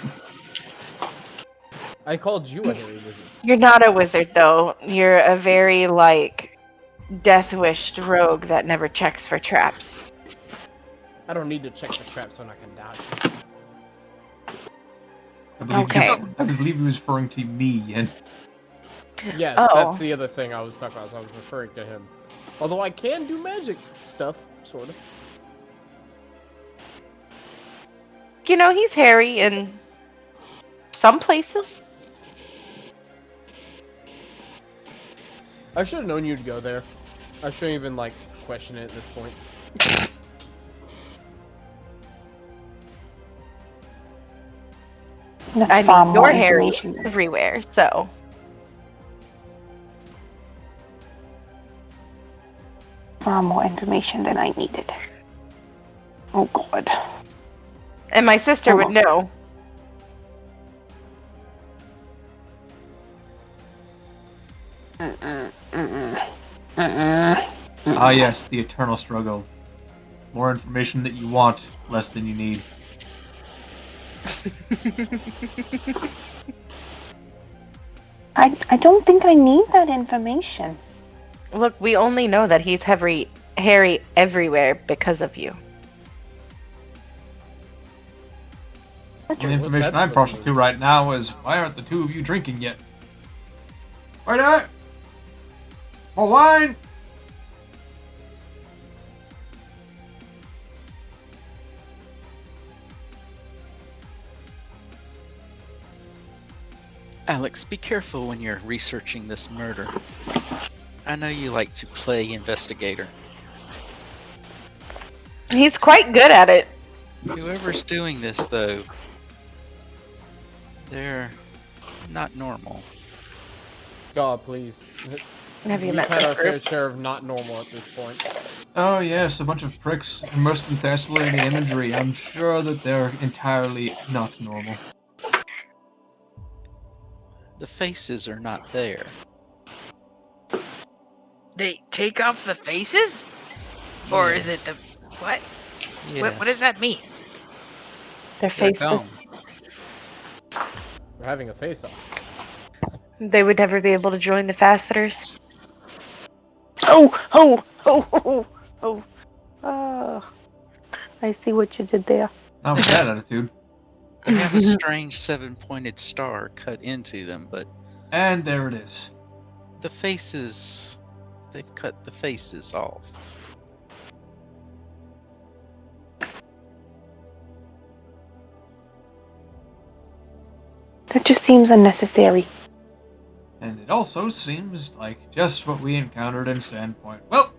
I called you a hairy wizard. You're not a wizard, though. You're a very, death-wished rogue that never checks for traps. I don't need to check for traps when I can dodge. I believe he was referring to me, and Yes, Oh. that's the other thing I was talking about. So I was referring to him. Although I can do magic stuff, sort of. You know, he's hairy in some places. I should have known you'd go there. I shouldn't even, question it at this point. That's far more you're hairy information than everywhere, so... far more information than I needed. Oh God. And my sister would know. ah yes, the eternal struggle. More information that you want, less than you need. I don't think I need that information. Look, we only know that he's hairy everywhere because of you. The information I'm partial to right now is, why aren't the two of you drinking yet? Why not? More wine! Alex, be careful when you're researching this murder. I know you like to play investigator. He's quite good at it. Whoever's doing this, though, they're not normal. God, please. Have you We've met had this our fair group? share of not normal at this point. Oh yes, a bunch of pricks immersed in Thessalian imagery. I'm sure that they're entirely not normal. The faces are not there. They take off the faces? Or is it Yes. the... What? Yes. What does that mean? Their They're faces. gone. We're having a face-off. They would never be able to join the Facetors. I see what you did there. Not with that attitude. They have a strange seven-pointed star cut into them, but And there it is. the faces... They've cut the faces off. That just seems unnecessary. And it also seems like just what we encountered in Sandpoint. Well,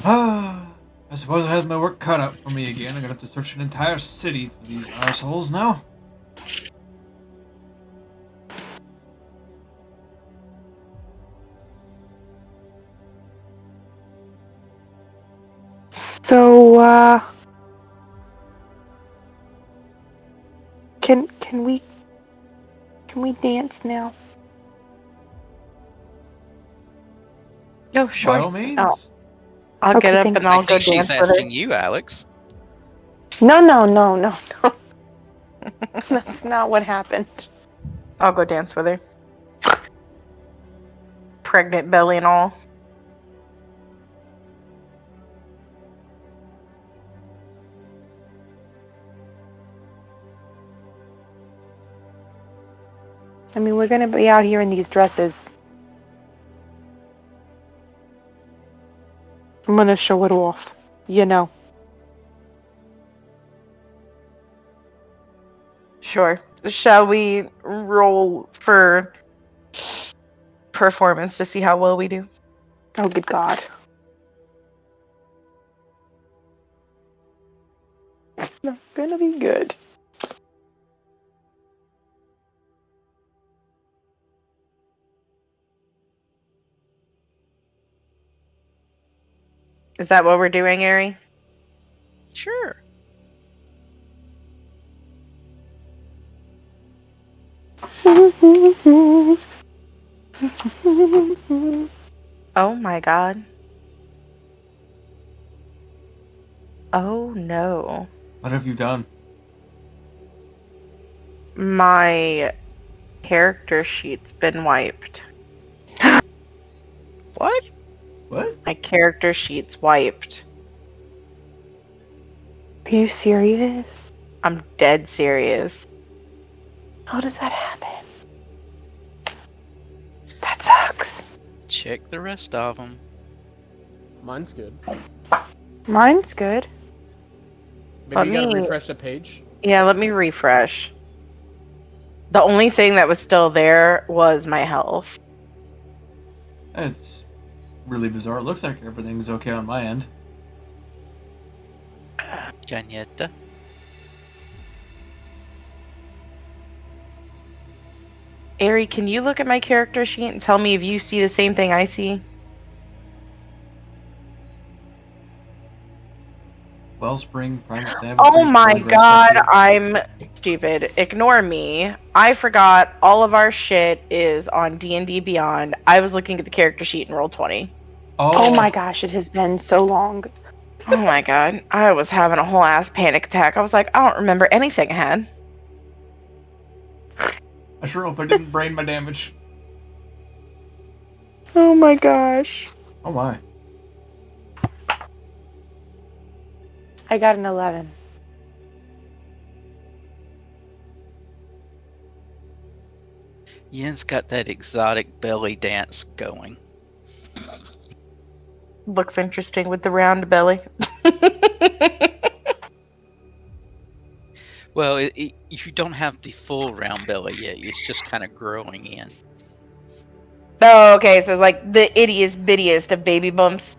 I suppose I have my work cut out for me again. I'm gonna have to search an entire city for these arseholes now. So, can we dance now? No, By sure. all means. I'll Okay, get up thanks. and I I'll go think she's dance with her. asking you, Alex. No. That's not what happened. I'll go dance with her. Pregnant belly and all. I mean, we're gonna be out here in these dresses. I'm gonna show it off, you know. Sure. Shall we roll for performance to see how well we do? Oh, good God. It's not gonna be good. Is that what we're doing, Airee? Sure. Oh my god. Oh no. What have you done? My character sheet's been wiped. What? What? My character sheet's wiped. Are you serious? I'm dead serious. How does that happen? That sucks. Check the rest of them. Mine's good. Mine's good. Maybe Let you gotta me- refresh the page. Yeah, let me refresh. The only thing that was still there was my health. It's really bizarre. It looks like everything's okay on my end. Janietta. Airee, can you look at my character sheet and tell me if you see the same thing I see? Wellspring, Primal Savage. Oh my god, I'm stupid. Ignore me. I forgot all of our shit is on D&D Beyond. I was looking at the character sheet in Roll20. Oh my gosh, it has been so long. Oh my god, I was having a whole ass panic attack. I was like, I don't remember anything I had. I sure hope I didn't brain my damage. Oh my gosh. Oh my. I got an 11. Yen's got that exotic belly dance going. Looks interesting with the round belly. Well, you don't have the full round belly yet. It's just kind of growing in. Oh, okay, so it's like the ittiest bittiest of baby bumps.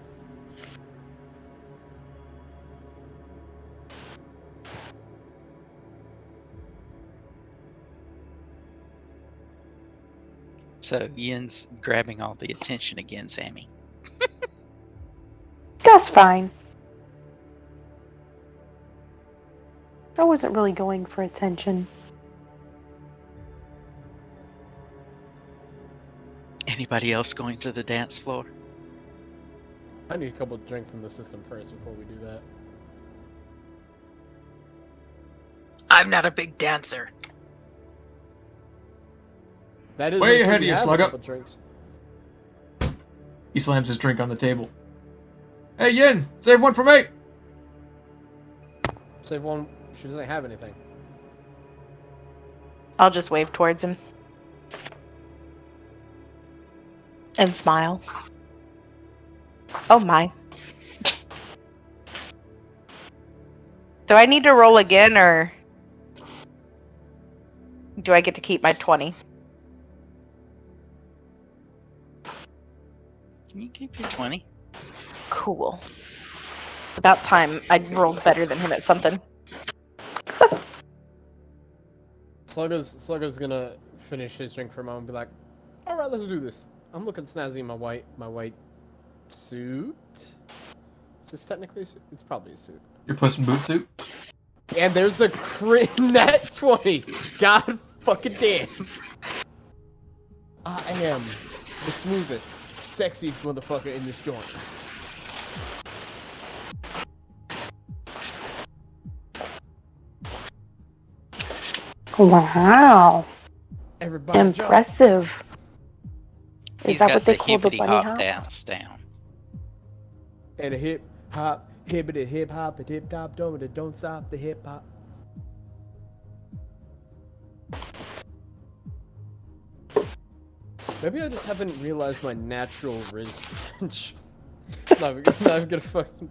So Yen's grabbing all the attention again, Sammy. That's fine. I wasn't really going for attention. Anybody else going to the dance floor? I need a couple of drinks in the system first before we do that. I'm not a big dancer. That is Way until ahead we of you, have a Slugger. couple drinks. He slams his drink on the table. Hey, Yin, save one for me. Save one. She doesn't have anything. I'll just wave towards him. And smile. Oh my. Do I need to roll again, or do I get to keep my 20? You keep your 20. Cool. About time I rolled better than him at something. Slugger's gonna finish his drink for a moment and be like, alright, let's do this. I'm looking snazzy in my white suit. this technically a suit? It's probably a suit. Your Puss in Boot suit? And there's the nat 20. God fucking damn. I am the smoothest, sexiest motherfucker in this joint. Wow. Everybody Impressive. Is He's that got what they the call the hippity bunny hop hop? dance down. And a hip hop, hibbity hip hop, a hip top, don't stop the hip hop. Maybe I just haven't realized my natural Riz potential. I'm gonna fucking.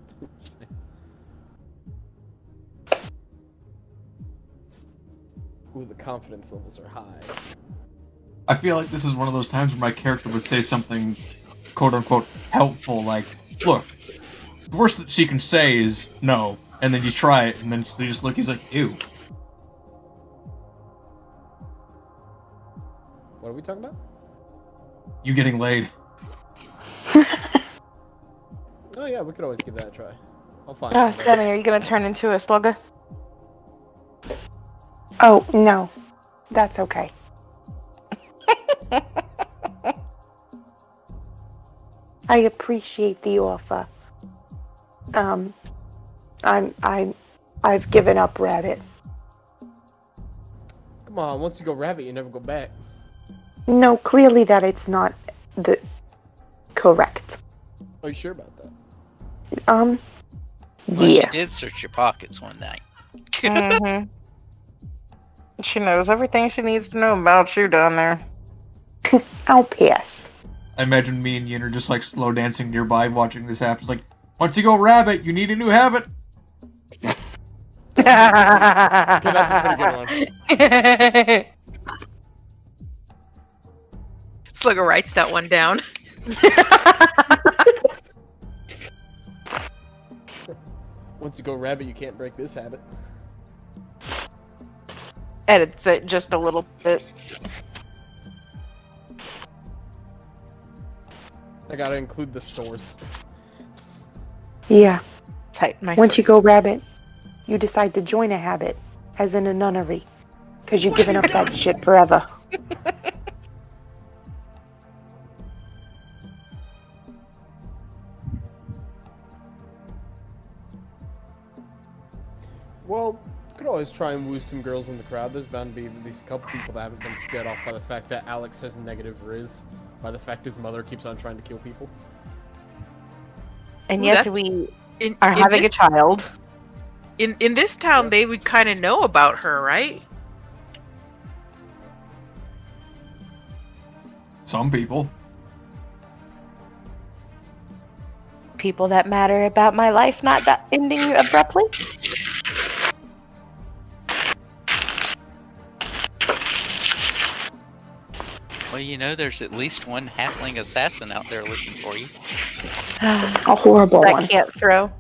Ooh, the confidence levels are high. I feel like this is one of those times where my character would say something, quote unquote, helpful, like, look, the worst that she can say is no, and then you try it, and then you just look, he's like, ew. What are we talking about? You getting laid. Oh yeah, we could always give that a try. I'll find Oh, somebody. Sammy, are you gonna turn into a slugger? Oh, no. That's okay. I appreciate the offer. I've given up Rabbit. Come on, once you go rabbit, you never go back. No, clearly that it's not the correct. Are you sure about that? Well, Yeah. she did search your pockets one night. Mm-hmm. She knows everything she needs to know about you down there. I'll pass. I imagine me and Yin are just like slow dancing nearby watching this happen. It's like, once you go rabbit, you need a new habit. Okay, that's a pretty good one. Slugger writes that one down. Once you go rabbit, you can't break this habit. Edits it just a little bit. I gotta include the source. Yeah. Type my Once you go Rabbit, you decide to join a habit, as in a nunnery. Because you've given up that shit forever. Well, you could always try and woo some girls in the crowd. There's bound to be at least a couple people that haven't been scared off by the fact that Alex has negative Riz, by the fact his mother keeps on trying to kill people. And Ooh, yes, that's- we In, are in having this, a child. in this town, they would kind of know about her, right? Some people. People that matter about my life not that ending abruptly. Well, you know, there's at least one halfling assassin out there looking for you. A horrible that one. can't throw.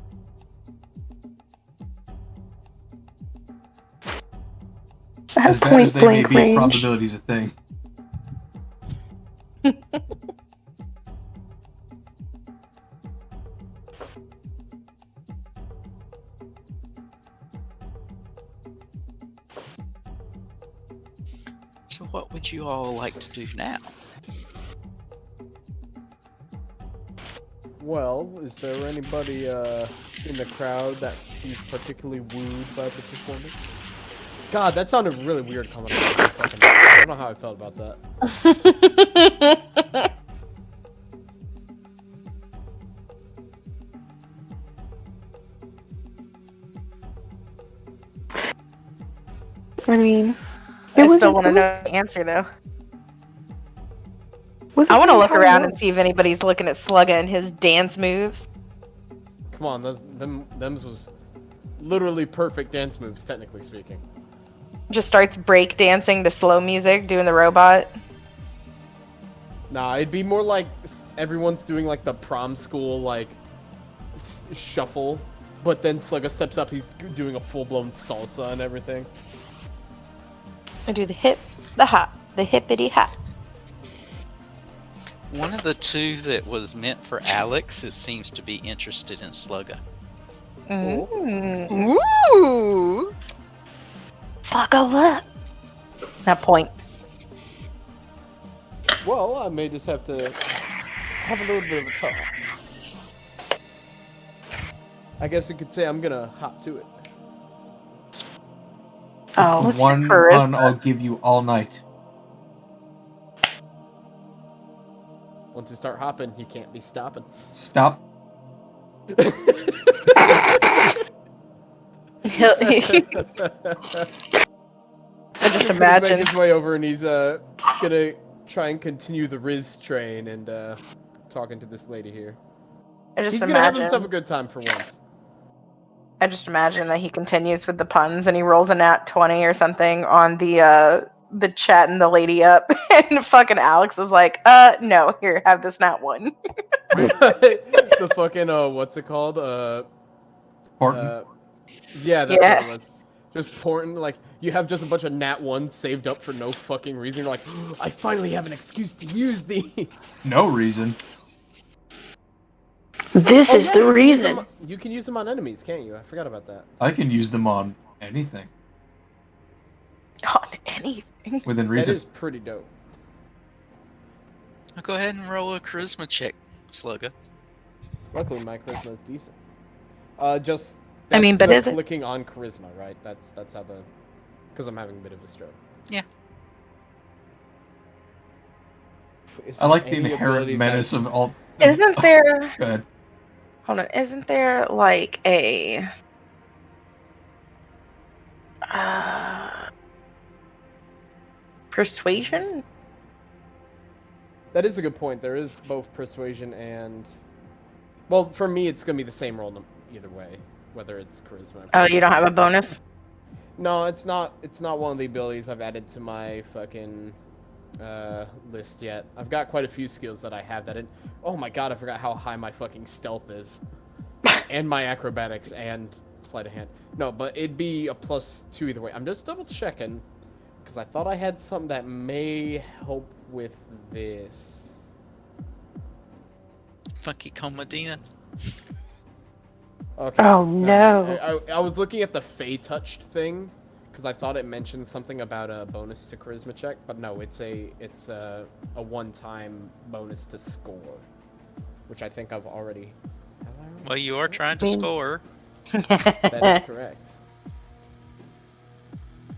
At As bad point as they may blank be, range. probability's a thing. So what would you all like to do now? Well, is there anybody in the crowd that seems particularly wooed by the performance? God, that sounded really weird coming out. I don't know how I felt about that. I mean, I still want to know the answer though. I want to look around and see if anybody's looking at Slugga and his dance moves. Come on, them's was literally perfect dance moves, technically speaking. Just starts break dancing to slow music, doing the robot. Nah, it'd be more like everyone's doing like the prom school like shuffle, but then Slugga steps up, he's doing a full-blown salsa and everything. I do the hip, the hop, the hippity hop. One of the two that was meant for Alex seems to be interested in Slugga. Mm. Ooh. Fuck a what? That point. Well, I may just have to have a little bit of a talk. I guess you could say I'm gonna hop to it. Oh, It's the one charisma. pun I'll give you all night. Once you start hopping, you can't be stopping. Stop. I just He's imagine. making his way over, and he's gonna try and continue the Riz train and talking to this lady here. I just He's gonna have imagine. himself a good time for once. I just imagine that he continues with the puns and he rolls a nat 20 or something on the chatting the lady up, and fucking Alex is like, no, here, have this nat 1. The fucking what's it called? Horton. Yeah, that's Yeah. what it was. Just pouring, like, you have just a bunch of nat 1s saved up for no fucking reason. You're like, I finally have an excuse to use these. No reason. This Oh, is yeah, the you can use reason. them- You can use them on enemies, can't you? I forgot about that. I can use them on anything On anything. within That reason. is pretty dope. I'll go ahead and roll a charisma check, Slugger. Luckily, my charisma is decent. Just I mean, that's but the is it- clicking on charisma, right? That's how the, because I'm having a bit of a stroke. Yeah. Is I like there the any inherent abilities menace of all. Isn't there, Go ahead. hold on, isn't there like a, persuasion? That is a good point. There is both persuasion and, well, for me, it's gonna be the same roll either way, whether it's charisma. Or Oh, you don't have a bonus? No, it's not. It's not one of the abilities I've added to my fucking list yet. I've got quite a few skills that I have that. Oh my god, I forgot how high my fucking stealth is, and my acrobatics and sleight of hand. No, but it'd be a +2 either way. I'm just double checking because I thought I had something that may help with this. Funky Comedina. Okay. Oh, no. I was looking at the Fey touched thing because I thought it mentioned something about a bonus to charisma check, but no, it's a one-time bonus to score, which I think I've already. Have I already Well, you are done? trying to score. That is correct.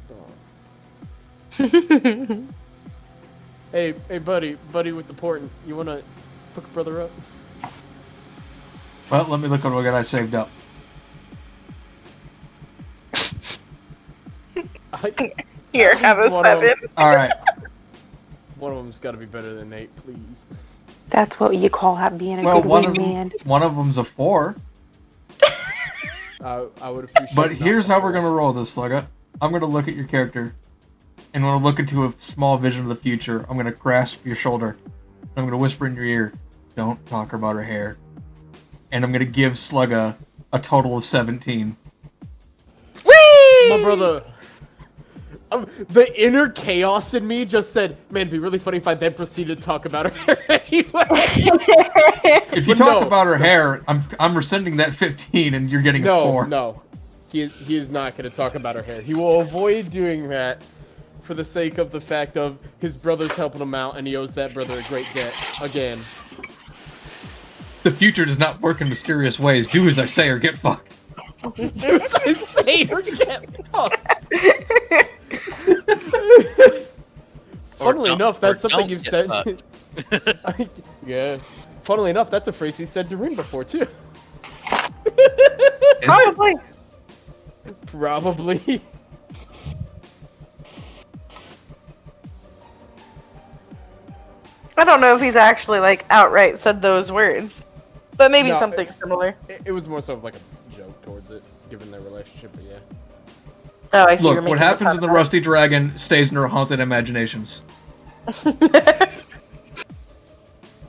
Oh. Hey, buddy with the portent, you wanna hook a brother up? Well, let me look at what I saved up. Here, At have a least one of 7. All right. One of them's got to be better than 8, please. That's what you call being a Well, good one of wingman. one of them's a 4. I would appreciate. But not here's how we're before. gonna roll this, Slugga. I'm gonna look at your character, and when I look into a small vision of the future, I'm gonna grasp your shoulder, and I'm gonna whisper in your ear, "Don't talk about her hair," and I'm gonna give Slugga a total of 17. Whee! My brother. The inner chaos in me just said, "Man, it'd be really funny if I then proceeded to talk about her anyway." If you But talk no. about her hair, I'm rescinding that 15, and you're getting a No, 4. no, he is not going to talk about her hair. He will avoid doing that for the sake of the fact of his brother's helping him out, and he owes that brother a great debt again. The future does not work in mysterious ways. Do as I say or get fucked. Dude, I say or get fucked. Funnily don't- enough, that's or something don't you've get said. fucked. Yeah. Funnily enough, that's a phrase he said to Rin before too. Is it? Probably. Probably. I don't know if he's actually like outright said those words, but maybe No, something similar. It was more so of like a joke towards it, given their relationship, but yeah. Oh, I see. you're Look, what making a happens pun in the now. Rusty Dragon stays in our haunted imaginations. I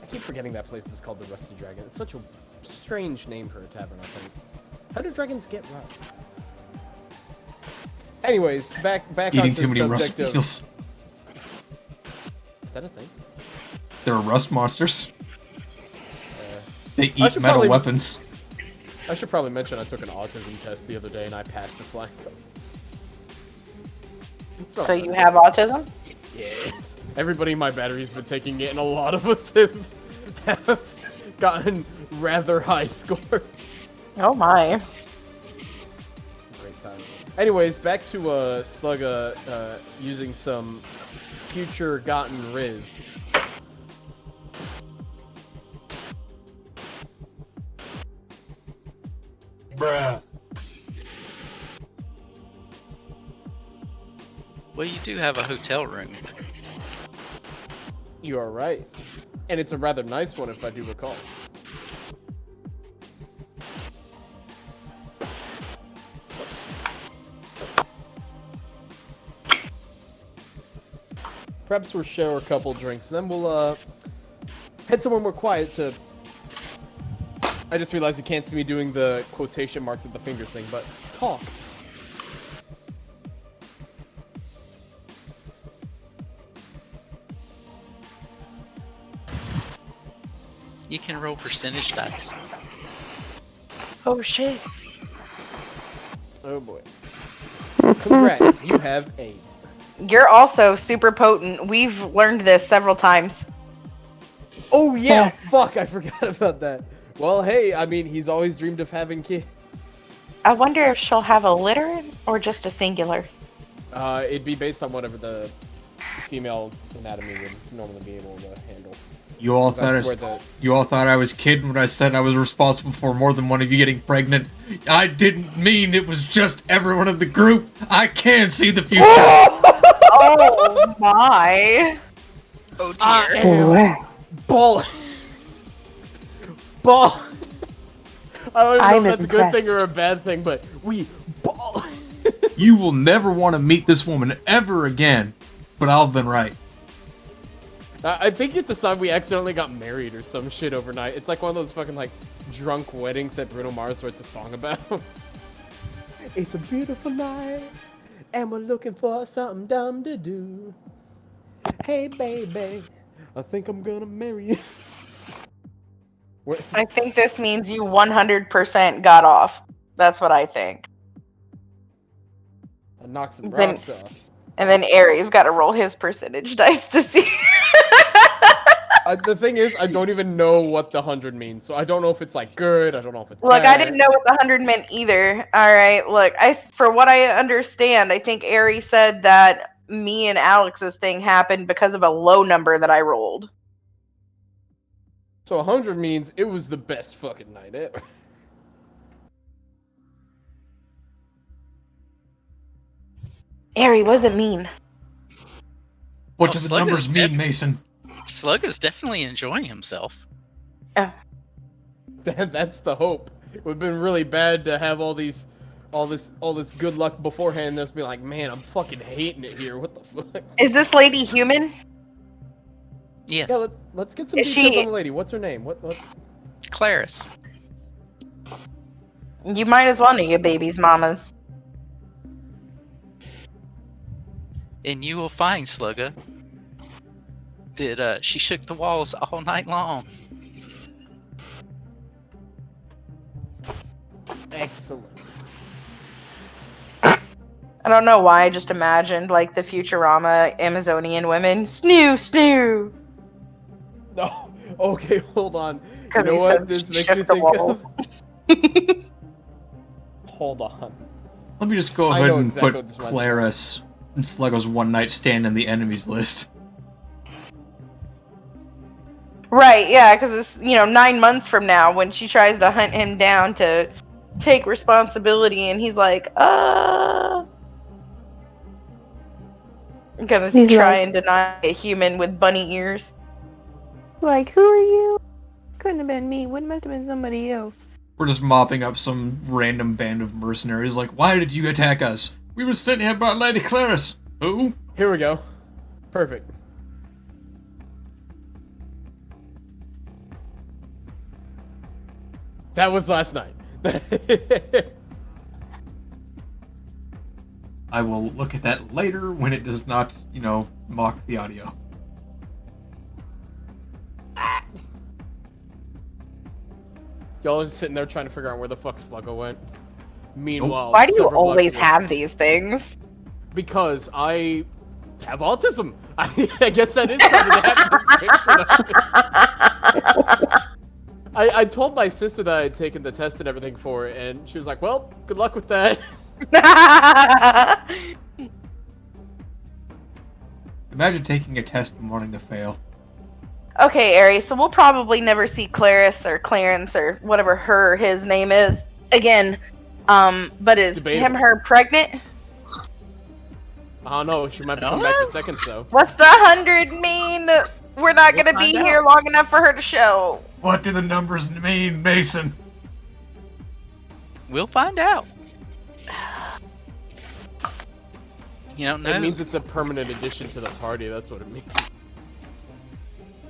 keep forgetting that place is called the Rusty Dragon. It's such a strange name for a tavern, I think. How do dragons get rust? Anyways, back Eating onto too the many rust subject of... beetles. Is that a thing? There are rust monsters. Uh, They I eat should metal probably- weapons. I should probably mention I took an autism test the other day and I passed with flying colors. So you have autism? Yes. Everybody in my battery's been taking it, and a lot of us have gotten rather high scores. Oh my. Great time. Anyways, back to Slugga using some future gotten Riz. Bruh. Well, you do have a hotel room. You are right. And it's a rather nice one if I do recall. Perhaps we'll share a couple drinks, and then we'll head somewhere more quiet to... I just realized you can't see me doing the quotation marks with the fingers thing, but talk. You can roll percentage dice. Oh shit. Oh boy. Congrats, you have 8. You're also super potent. We've learned this several times. Oh yeah, fuck, I forgot about that. Well, hey, I mean, he's always dreamed of having kids. I wonder if she'll have a litter or just a singular. It'd be based on whatever the female anatomy would normally be able to handle. You all thought I was kidding when I said I was responsible for more than one of you getting pregnant. I didn't mean it was just everyone in the group. I can see the future. Oh my. Oh dear. I am ball. Ball. I don't even know if that's a good thing or a bad thing, but we ball. You will never want to meet this woman ever again. But I've been right. I think it's a sign we accidentally got married or some shit overnight. It's like one of those fucking like drunk weddings that Bruno Mars writes a song about. It's a beautiful night, and we're looking for something dumb to do. Hey baby, I think I'm gonna marry you. I think this means you 100% got off. That's what I think. I knock some rocks off. And then Aree's got to roll his percentage dice to see. The thing is, I don't even know what the 100 means, so I don't know if it's like good. I don't know if it's Look, bad. I didn't know what the 100 meant either. All right, look, for what I understand, I think Airee said that me and Alex's thing happened because of a low number that I rolled. So 100 means it was the best fucking night ever. Airee, what does it mean? What does the Slugga's numbers mean, Mason? Slugga's definitely enjoying himself. That's the hope. It would have been really bad to have all this good luck beforehand. Just be like, man, I'm fucking hating it here. What the fuck? Is this lady human? Yes. Yeah, let's get some Is details she- on the lady. What's her name? What? Clarice. You might as well know your baby's mama. And you will find, Slugga, that she shook the walls all night long. Excellent. I don't know why, I just imagined like the Futurama Amazonian women. Snoo, snoo. No. Okay, hold on. You 'Cause know he what said this makes shook me the think walls. of? Hold on. Let me just go I ahead know and exactly put what this reminds me of. Clarice and Sluggo's one night stand in the enemies list. Right, yeah, because it's, 9 months from now when she tries to hunt him down to take responsibility, and he's like, I'm gonna He's try like- and deny a human with bunny ears. Like, who are you? Couldn't have been me. It must have been somebody else. We're just mopping up some random band of mercenaries like, why did you attack us? We were sent here by Lady Clarice. Who? Here we go. Perfect. That was last night. I will look at that later when it does not, mock the audio. Y'all are sitting there trying to figure out where the fuck Sluggo went. Meanwhile, Why do you several blocks always away- have these things? Because I have autism. I guess that is kind of the description of it. I told my sister that I had taken the test and everything for it, and she was like, well, good luck with that. Imagine taking a test and wanting to fail. Okay, Airee, so we'll probably never see Clarice or Clarence or whatever his name is again. But is Debatable. her pregnant? I don't know, she might be coming back in seconds, though. What's the 100 mean? We're not We'll gonna be find here out. long enough for her to show. What do the numbers mean, Mason? We'll find out. You don't know. It means it's a permanent addition to the party, that's what it means.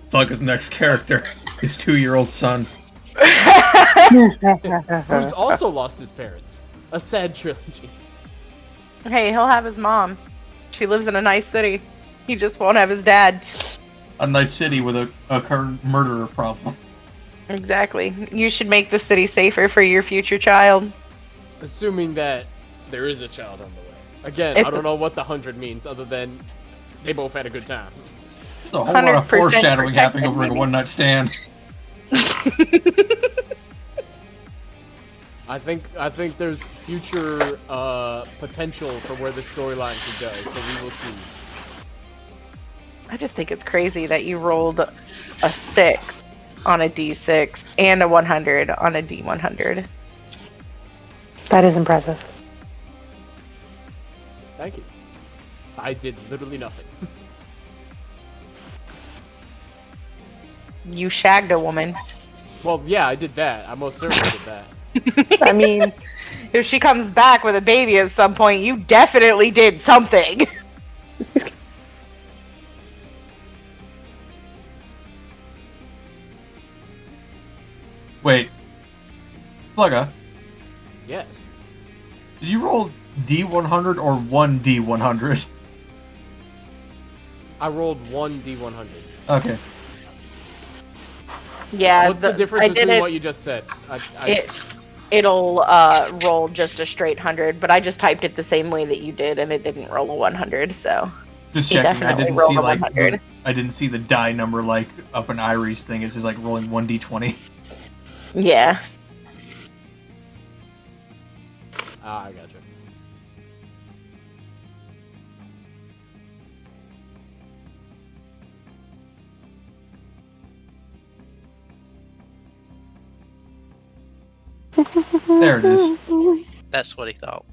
Slugga's next character, his 2-year-old son. Who's also lost his parents. A sad trilogy. Hey, he'll have his mom. She lives in a nice city. He just won't have his dad. A nice city with a current murderer problem. Exactly. You should make the city safer for your future child. Assuming that there is a child on the way. Again, It's I don't know what the 100 means, other than they both had a good time. There's a whole lot of 100% foreshadowing happening protected, over a maybe. one-night stand. I think there's future potential for where the storyline could go, so we will see. I just think it's crazy that you rolled a 6 on a D6 and a 100 on a D100. That is impressive. Thank you. I did literally nothing. You shagged a woman. Well, yeah, I did that. I most certainly did that. I mean, If she comes back with a baby at some point, you definitely did something. Wait. Slugga, Yes. did you roll D100 or 1D100? I rolled 1D100. Okay. Yeah. What's the difference I did between it. what you just said? It'll roll just a straight 100, but I just typed it the same way that you did, and it didn't roll a 100. So Just He checking. I definitely didn't rolled see a like 100. I didn't see the die number like up in Iree's thing. It's just like rolling 1D20. yeah. Ah, I gotcha. There it is. That's what he thought.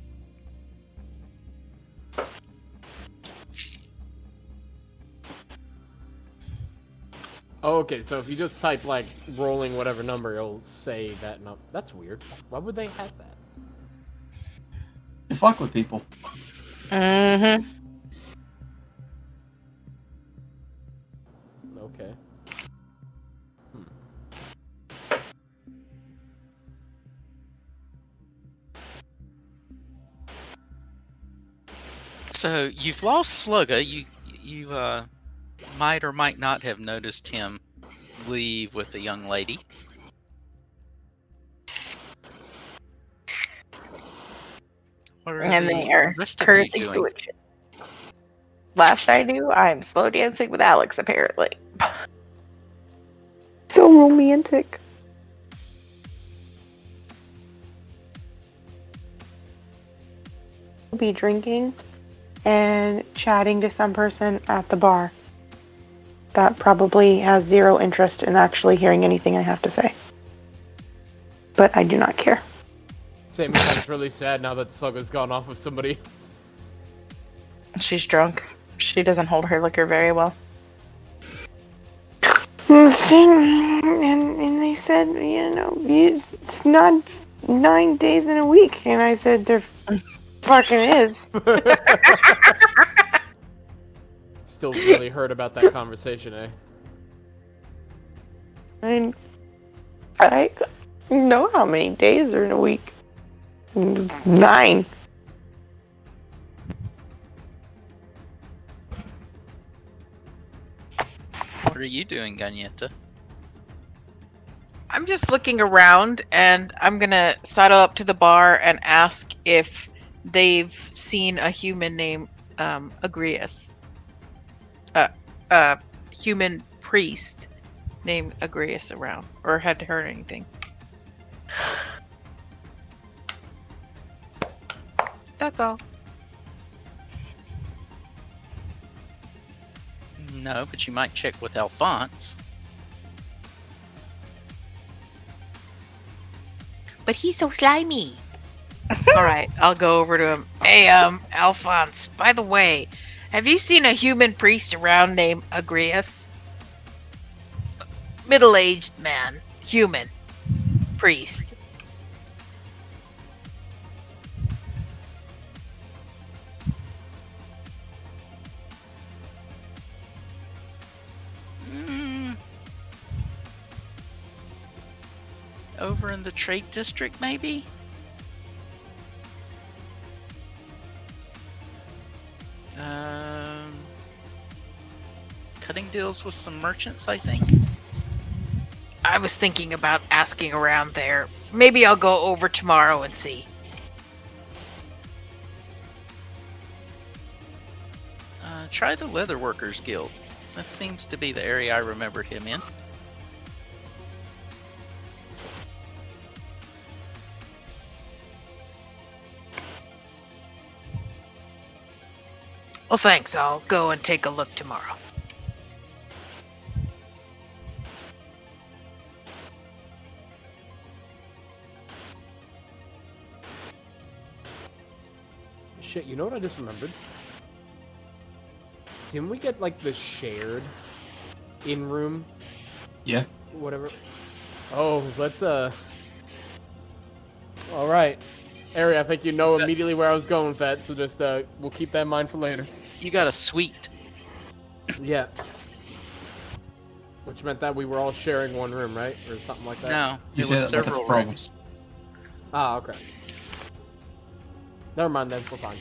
Oh, okay, so if you just type, like, rolling whatever number, it'll say that number. That's weird. Why would they have that? You fuck with people. Mm-hmm. Okay. So you've lost Slugga. You might or might not have noticed him leave with a young lady. What are And the they are rest of you currently doing? doing shit. Last I knew, I'm slow dancing with Alex, apparently. so romantic. Be drinking and chatting to some person at the bar that probably has zero interest in actually hearing anything I have to say. But I do not care. Sammy sounds really sad now that Slugga's gone off with somebody else. She's drunk. She doesn't hold her liquor very well. And they said, you know, it's not 9 days in a week. And I said, there fucking is. Still really hurt about that conversation, eh? I know how many days are in a week. 9. What are you doing, Gagnetta? I'm just looking around, and I'm gonna sidle up to the bar and ask if they've seen a human named Agrius. Human priest named Agrius around, or had heard anything. That's all. No, but you might check with Alphonse. But he's so slimy. All right, I'll go over to him. Hey, Alphonse, by the way, have you seen a human priest around named Agrius? Middle-aged man, human priest. Over in the trade district, maybe? Cutting deals with some merchants, I think. I was thinking about asking around there. Maybe I'll go over tomorrow and see. Try the Leatherworkers Guild. This seems to be the area I remembered him in. Well, thanks. I'll go and take a look tomorrow. Shit, you know what I just remembered? Didn't we get, like, the shared in-room? Yeah. Whatever. Oh, let's, Alright. Airee, I think you know immediately where I was going with that, so just, we'll keep that in mind for later. You got a suite. Yeah. Which meant that we were all sharing one room, right? Or something like that? No, You it say was that like that's a several problem. rooms. Ah, okay. Never mind then, we're fine.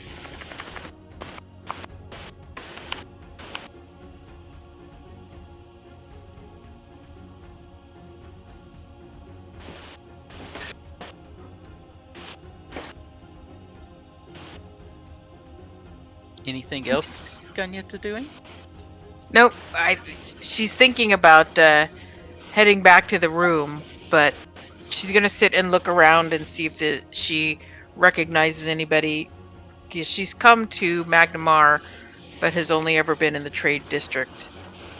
Anything else Ganyeta doing? Nope. She's thinking about heading back to the room, but she's gonna sit and look around and see if she recognizes anybody. She's come to Magnamar, but has only ever been in the trade district.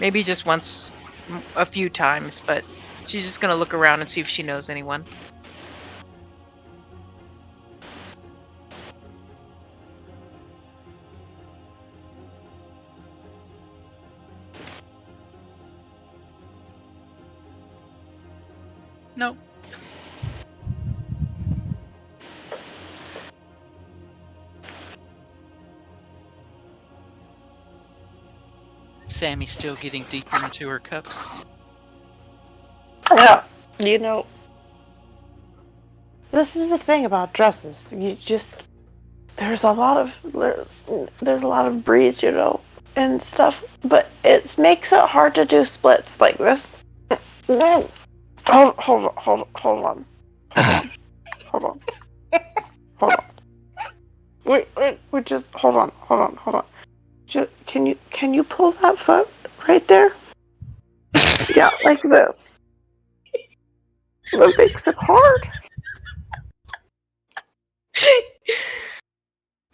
Maybe just once, a few times, but she's just gonna look around and see if she knows anyone. No. Sammy's still getting deeper into her cups. Yeah, you know, this is the thing about dresses. You just there's a lot of breeze, you know, and stuff, but it makes it hard to do splits like this. No, hold on. Wait, just hold on. Just, can you pull that foot right there? Yeah, like this. That makes it hard.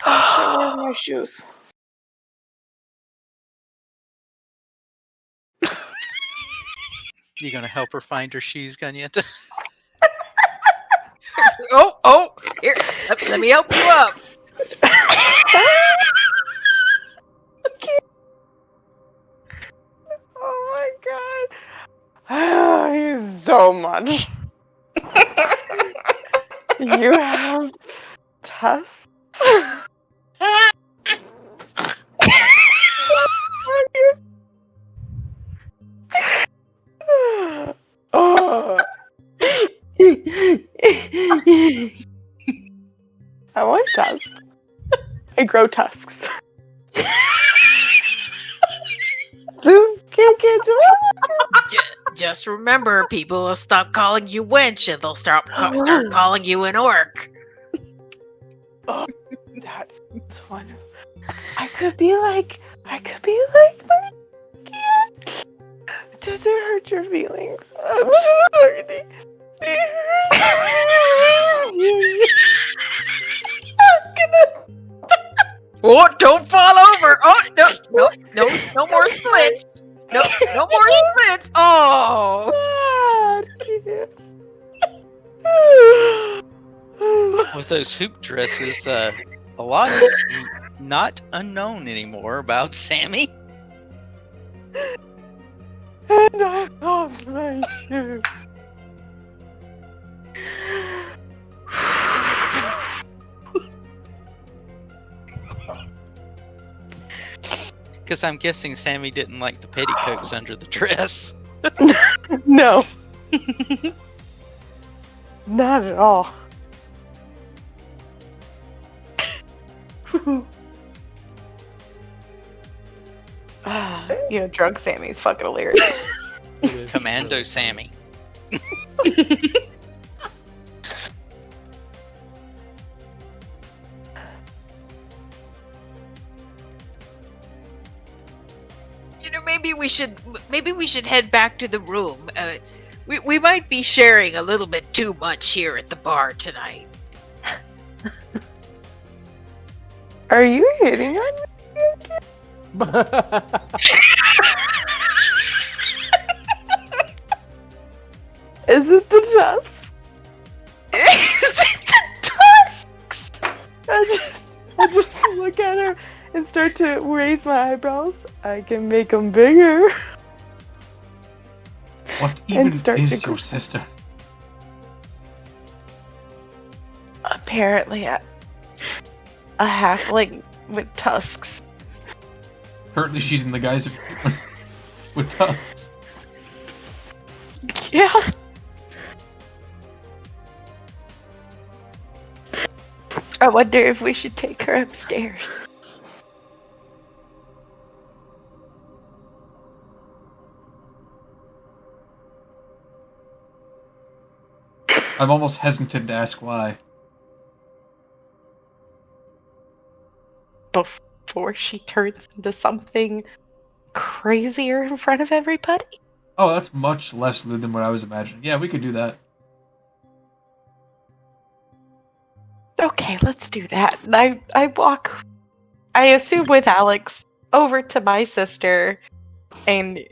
Oh shit, where's my shoes? You gonna help her find her shoes, Ganyeta? Oh, here, let me help you up. Oh my god. He's so much. You have tests? Oh. I want tusks. I grow tusks. Dude, can't do it. Just remember, people will stop calling you wench and they'll start calling you an orc. Oh, that's fun. I could be like my kid. Does it hurt your feelings? I'm sorry. Oh, don't fall over! Oh, no more splits! No more splits! Oh! With those hoop dresses, a lot is not unknown anymore about Sammy. And I lost my shoes. Because I'm guessing Sammy didn't like the petticoats under the dress. No. Not at all. Drunk Sammy's fucking hilarious. Commando Sammy. Maybe we should head back to the room. We might be sharing a little bit too much here at the bar tonight. Are you hitting on me? Is it the tusks? Is it the tusks? I just look at her and start to raise my eyebrows. I can make them bigger. What even is your sister? Apparently, a halfling with tusks. Currently, she's in the guise of with tusks. Yeah. I wonder if we should take her upstairs. I'm almost hesitant to ask why. Before she turns into something crazier in front of everybody? Oh, that's much less lewd than what I was imagining. Yeah, we could do that. Okay, let's do that. And I walk, I assume with Alex, over to my sister and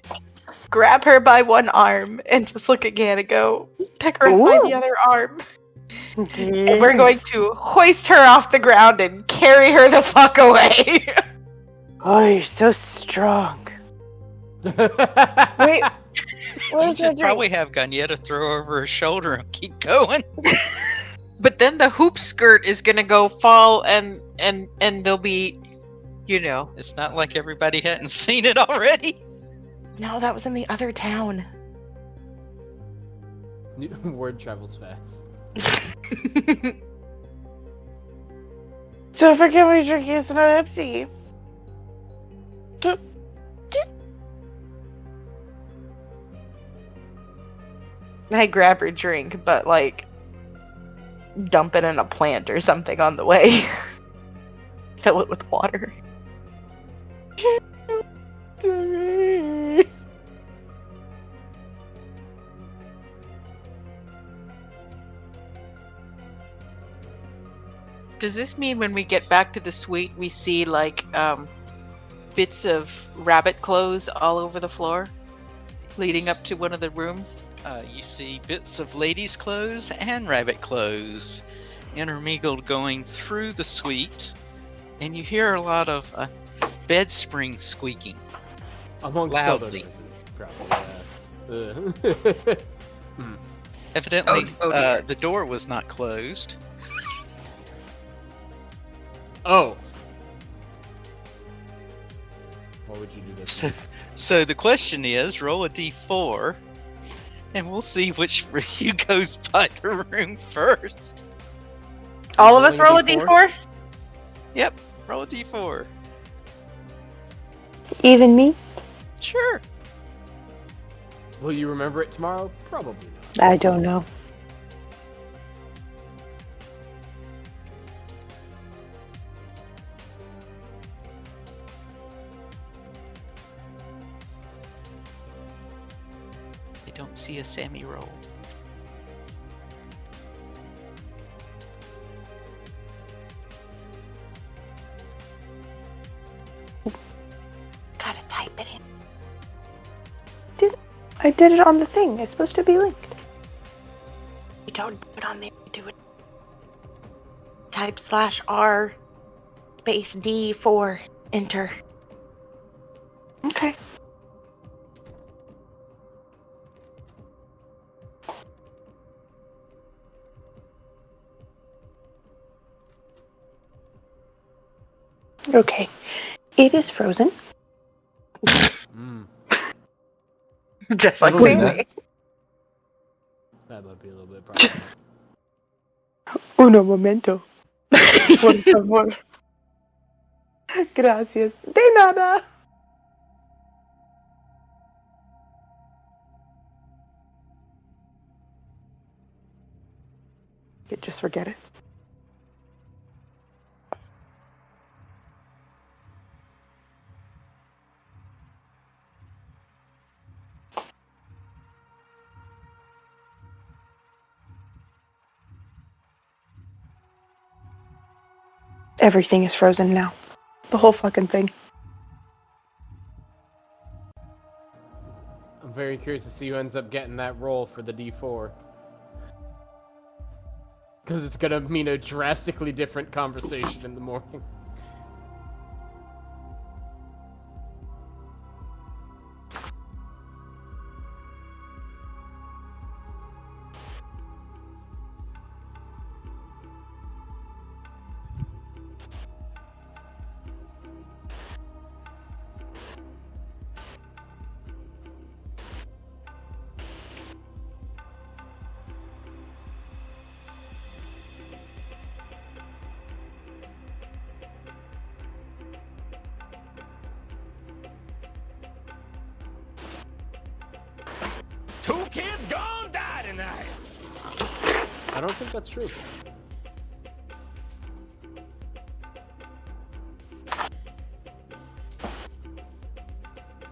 grab her by one arm and just look again and go, pick her up by the other arm. And we're going to hoist her off the ground and carry her the fuck away. Oh, you're so strong. Wait, You should probably have Gagnetta throw over her shoulder and keep going. But then the hoop skirt is gonna go fall and they'll be, It's not like everybody hadn't seen it already. No, that was in the other town. Word travels fast. So forget what you're drinking, it's not empty. I grab her drink, but dump it in a plant or something on the way. Fill it with water. Does this mean when we get back to the suite we see bits of rabbit clothes all over the floor leading up to one of the rooms? You see bits of ladies' clothes and rabbit clothes intermingled going through the suite, and you hear a lot of bed springs squeaking. Amongst loudly. other noises, probably. Evidently, dear. the door was not closed. Oh. Why would you do this? So the question is, roll a d4, and we'll see which of you goes by the room first. All of us roll a d4? Yep, roll a d4. Even me? Sure. Will you remember it tomorrow? Probably not. I don't know. I don't see a Sammy roll. Gotta type it in. I did it on the thing. It's supposed to be linked. You don't do it on there. You do it. Type /R space D for enter. Okay. Okay. It is frozen. Just like Totally Sammy. That might be a little bit problematic. Uno momento. Por favor. Gracias. De nada. Just forget it. Everything is frozen now. The whole fucking thing. I'm very curious to see who ends up getting that roll for the D4. Because it's gonna mean a drastically different conversation in the morning. Two kids gone die tonight. I don't think that's true.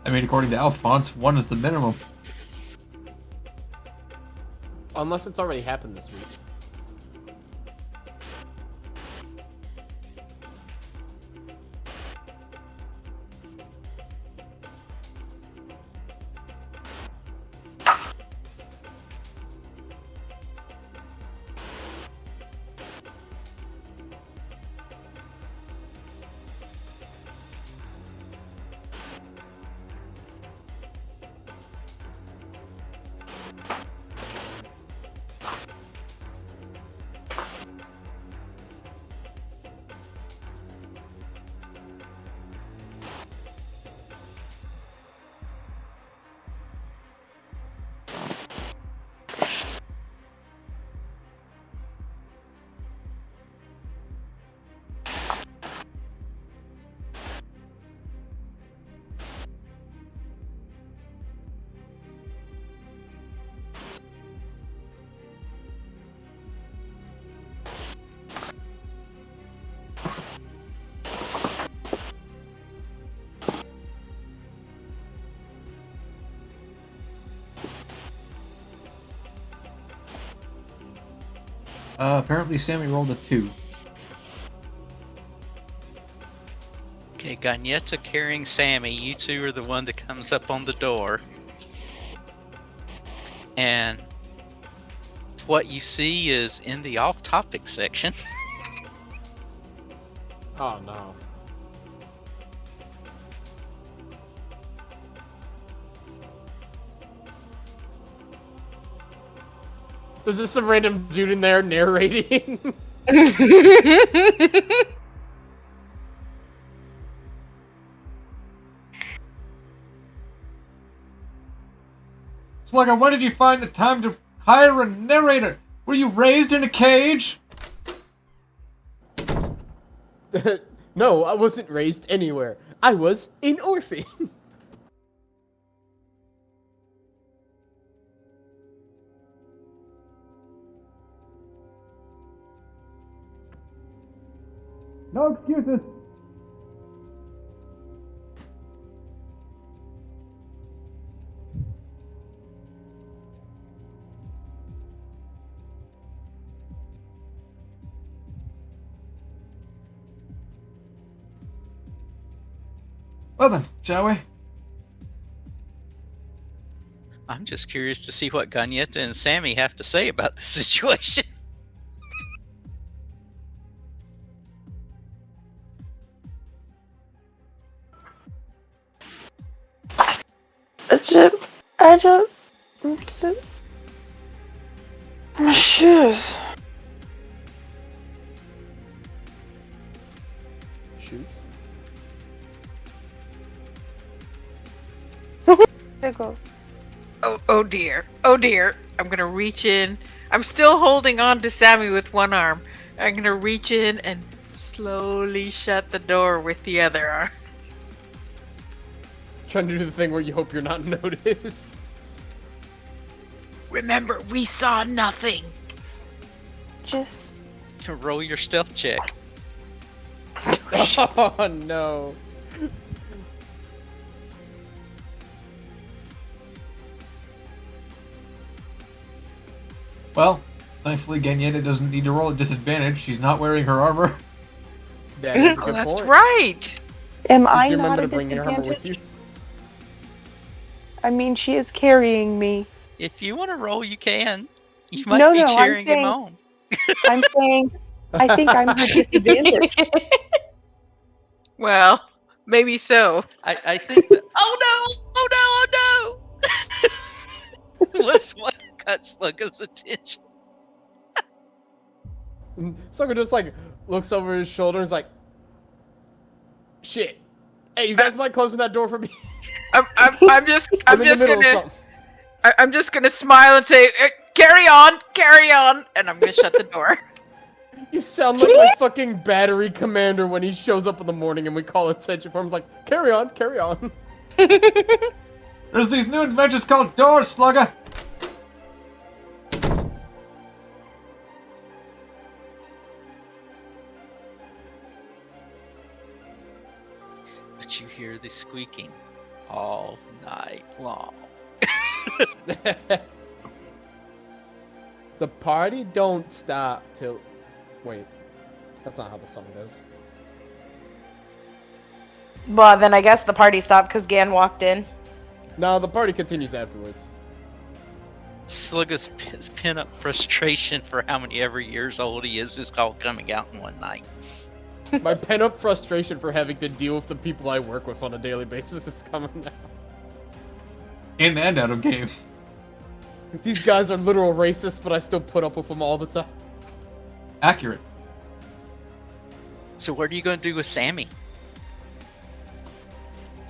I mean, according to Alphonse, 1 is the minimum. Unless it's already happened this week. Apparently Sammy rolled a 2. Okay, Gagnetta carrying Sammy. You two are the one that comes up on the door. And what you see is in the off-topic section. Oh no. There's just some random dude in there narrating. Slugger, when did you find the time to hire a narrator? Were you raised in a cage? No, I wasn't raised anywhere. I was an orphan. No excuses. Well then, shall we? I'm just curious to see what Ganyeta and Sammy have to say about the situation. I don't. My shoes. Shoots. Pickles. Oh dear. Oh dear. I'm gonna reach in. I'm still holding on to Sammy with one arm. I'm gonna reach in and slowly shut the door with the other arm. Trying to do the thing where you hope you're not noticed. Remember, we saw nothing. Just. Roll your stealth check. Oh no. Well, thankfully Ganyeta doesn't need to roll at disadvantage. She's not wearing her armor. That is a Oh, good that's point. right. Am I Do you not remember at to bring your armor with you? disadvantage? I mean, she is carrying me. If you want to roll, you can. You might No, be no, I'm cheering him saying- on. I'm saying, I think I'm her disadvantage. Well, maybe so. I think that. Oh no! Oh no! Oh no! Was what got Slugger's attention. Sucker just like looks over his shoulder and is like, "Shit, hey, you guys mind closing that door for me?" I'm just I'm in the middle of gonna something. I'm just gonna smile and say, carry on, and I'm gonna shut the door. You sound like my fucking battery commander when he shows up in the morning and we call attention for him. He's like, carry on, carry on. There's these new inventions called doors, Slugger. But you hear the squeaking all night long. The party don't stop till... Wait, that's not how the song goes. Well, then I guess the party stopped because Gan walked in. No, the party continues afterwards. Slugger's pent-up frustration for how many ever years old he is all coming out in one night. My pent-up frustration for having to deal with the people I work with on a daily basis is coming out. In and out of game. These guys are literal racists, but I still put up with them all the time. Accurate. So what are you going to do with Sammy?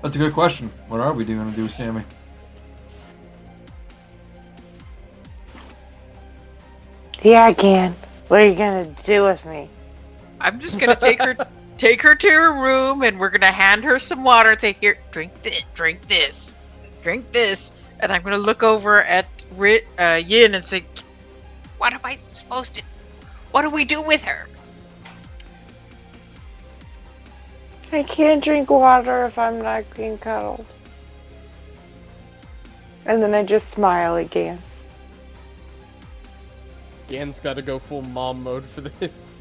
That's a good question. What are we going to do with Sammy? Yeah, I can. What are you gonna do with me? I'm just gonna take her to her room, and we're gonna hand her some water. Say, here, drink this, and I'm gonna look over at Yin and say, what am I supposed to? What do we do with her? I can't drink water if I'm not being cuddled. And then I just smile again. Gan's gotta go full mom mode for this.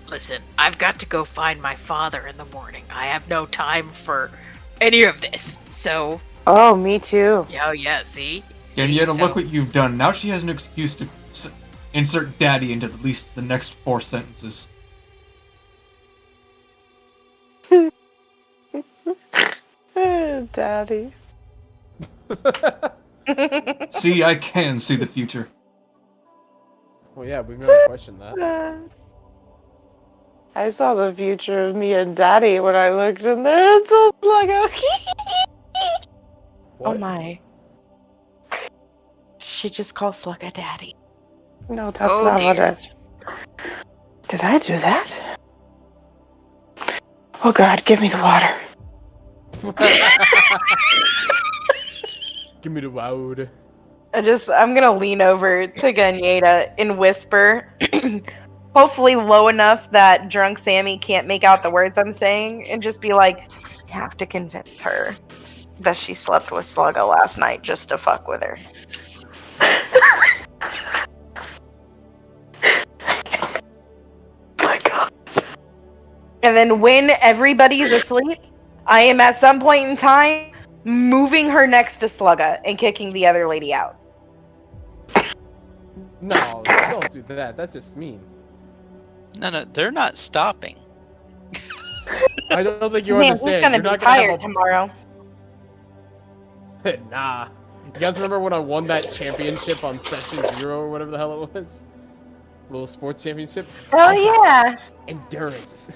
Listen, I've got to go find my father in the morning. I have no time for any of this. So, Oh, me too. oh yeah, see? And yet, So- look what you've done. Now she has an excuse to insert daddy into at least the next 4 sentences. Daddy. See, I can see the future. Well, yeah, we've never questioned that. I saw the future of me and Daddy when I looked in there. It's so like What? Oh my. She just calls Slugga Daddy. No, that's Oh, not what dear. Did I do that? Oh God, give me the water. Give me the woud. I'm gonna lean over to Ganyeta and whisper, hopefully low enough that drunk Sammy can't make out the words I'm saying, and just be like, you have to convince her that she slept with Sluggo last night just to fuck with her. My God. And then when everybody's asleep, I am at some point in time moving her next to Slugga and kicking the other lady out. No, don't do that. That's just mean. No, they're not stopping. I don't think you Man, he's understand. gonna You're be not gonna tired have tomorrow. a... Nah. You guys remember when I won that championship on Session 0 or whatever the hell it was? Little sports championship? Oh I got yeah. endurance.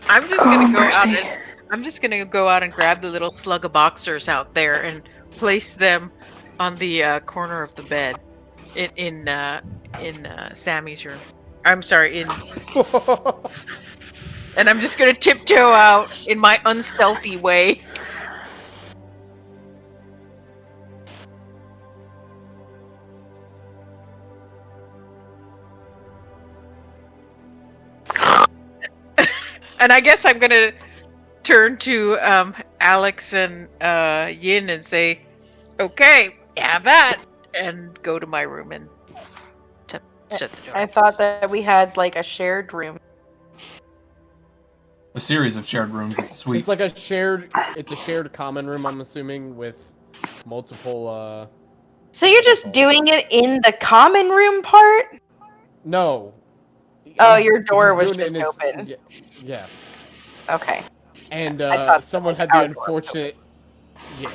I'm just gonna go out mercy. and I'm just gonna go out and grab the little slug of boxers out there and place them on the corner of the bed in Sammy's room. I'm sorry, and I'm just gonna tiptoe out in my unstealthy way. And I guess I'm gonna turn to Alex and Yin and say, "Okay, have that," and go to my room and shut the door. I thought that we had like a shared room. A series of shared rooms. It's sweet. It's like a shared common room, I'm assuming, with multiple, So you're just doing it in the common room part? No. Oh, your door He's was doing it just in his- open. Yeah. Okay. And I thought someone had our the door was unfortunate... Yeah.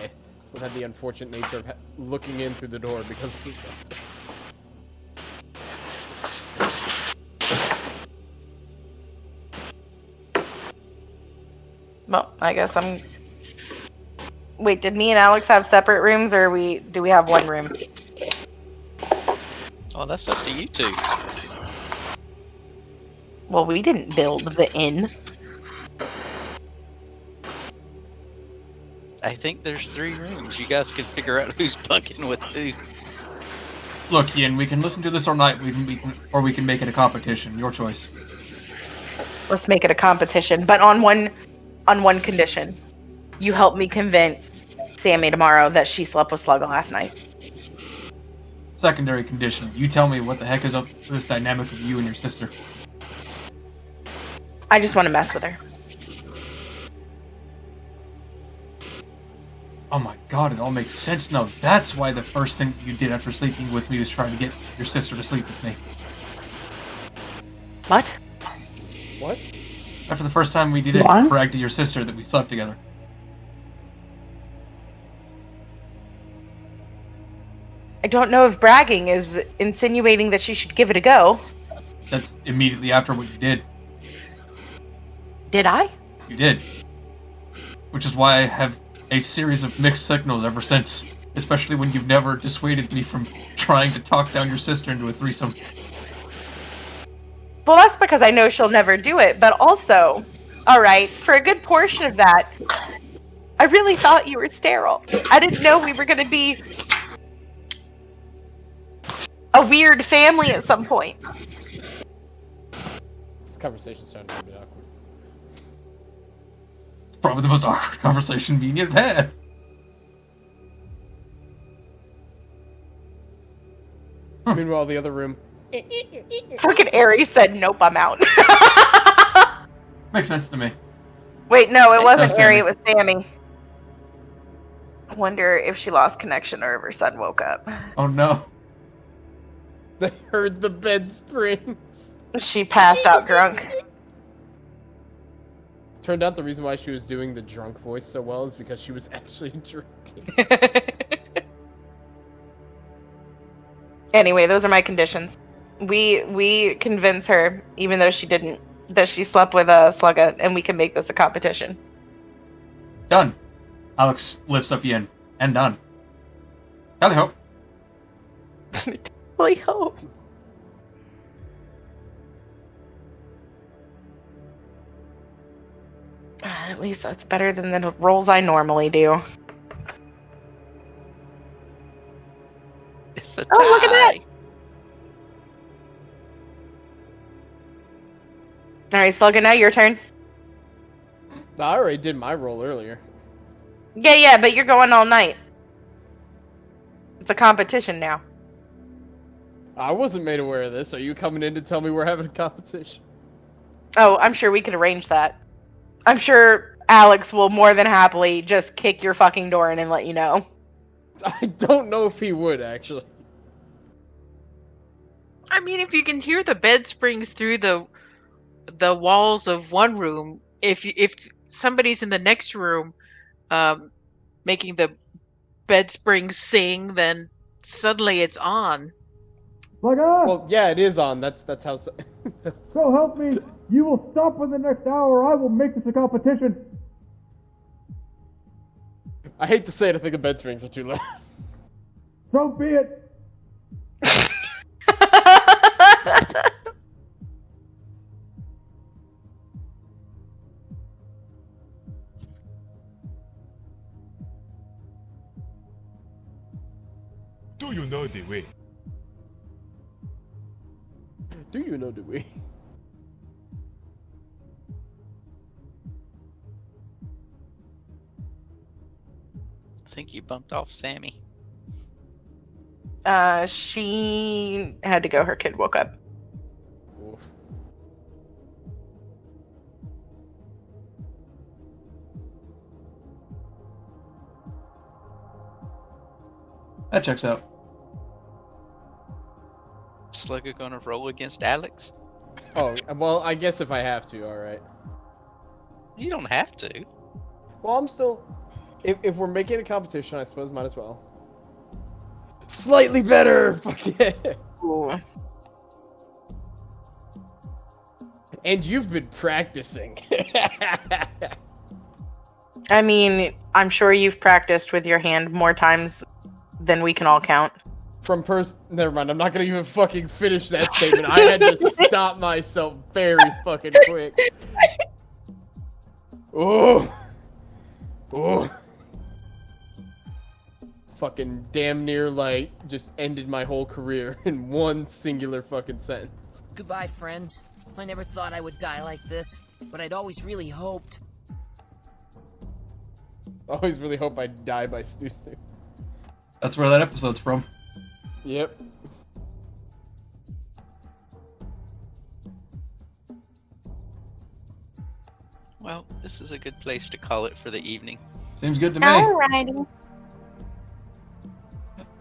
Someone had the unfortunate nature of looking in through the door because he was... Well, I guess I'm. Wait, did me and Alex have separate rooms, or do we have one room? Oh, that's up to you two. Well, we didn't build the inn. I think there's 3 rooms. You guys can figure out who's bunking with who. Look, Yin, we can listen to this all night, or we can make it a competition. Your choice. Let's make it a competition, but on one condition. You help me convince Sammy tomorrow that she slept with Sluggo last night. Secondary condition. You tell me what the heck is up with this dynamic of you and your sister. I just want to mess with her. Oh my god, it all makes sense now. That's why the first thing you did after sleeping with me was trying to get your sister to sleep with me. What? What? After the first time we did it, What? you bragged to your sister that we slept together. I don't know if bragging is insinuating that she should give it a go. That's immediately after what you did. Did I? You did. Which is why I have a series of mixed signals ever since. Especially when you've never dissuaded me from trying to talk down your sister into a threesome. Well, that's because I know she'll never do it, but also, alright, for a good portion of that, I really thought you were sterile. I didn't know we were going to be a weird family at some point. This conversation's starting to be awkward. It's probably the most awkward conversation me and you have had. Meanwhile, the other room... Fucking Airee said, nope, I'm out. Makes sense to me. Wait, no, it wasn't Sammy. Airee, it was Sammy. I wonder if she lost connection or if her son woke up. Oh no. They heard the bed springs. She passed out drunk. Turned out the reason why she was doing the drunk voice so well is because she was actually drinking. Anyway, those are my conditions. We convince her, even though she didn't, that she slept with a Slugga, and we can make this a competition. Done. Alex lifts up Yin. And done. Tally ho. Really hope. At least that's better than the rolls I normally do. It's a tie. Oh, look at that! Alright, Slugga, now your turn. I already did my roll earlier. Yeah, but you're going all night. It's a competition now. I wasn't made aware of this. Are you coming in to tell me we're having a competition? Oh, I'm sure we could arrange that. I'm sure Alex will more than happily just kick your fucking door in and let you know. I don't know if he would, actually. I mean, if you can hear the bed springs through the walls of one room, if somebody's in the next room, making the bed springs sing, then suddenly it's on. Well, yeah, it is on. That's how... So help me, you will stop in the next hour, I will make this a competition. I hate to say it, I think the bed springs are too loud. So be it. Do you know the way? Do you know the way? I think you bumped off Sammy. She had to go. Her kid woke up. Oof. That checks out. Slugger gonna roll against Alex? Oh, well, I guess if I have to, alright. You don't have to. Well, I'm still... If we're making a competition, I suppose might as well. Slightly better! Fuck yeah! Ooh. And you've been practicing. I mean, I'm sure you've practiced with your hand more times than we can all count. Never mind, I'm not gonna even fucking finish that statement. I had to stop myself very fucking quick. Oh! Oh! Fucking damn near, like, just ended my whole career in one singular fucking sentence. Goodbye, friends. I never thought I would die like this, but I'd always really hoped. I always really hope I die by snoozing. That's where that episode's from. Yep. Well, this is a good place to call it for the evening. Seems good to me. Alrighty.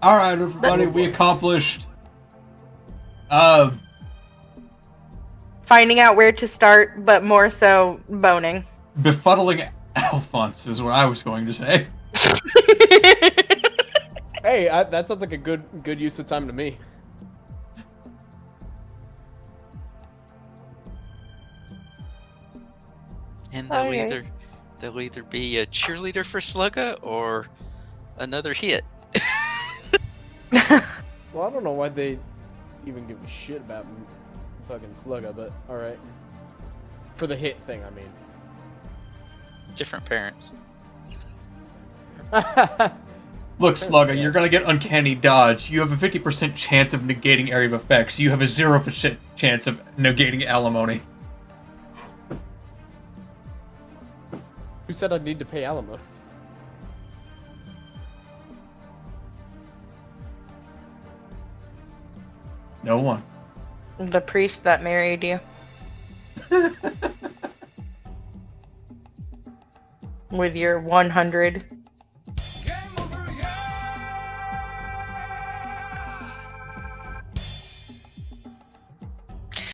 Alright, everybody, we accomplished Finding out where to start, but more so boning. befuddling Alphonse is what I was going to say. Hey, that sounds like a good use of time to me. And Alright. they'll either be a cheerleader for Slugga or another hit. Well, I don't know why they even give a shit about fucking Slugga, but alright. For the hit thing, I mean. Different parents. Look, Slugga, you're gonna get uncanny dodge. You have a 50% chance of negating area of effects. You have a 0% chance of negating alimony. Who said I'd need to pay alimony? No one. The priest that married you. With your 100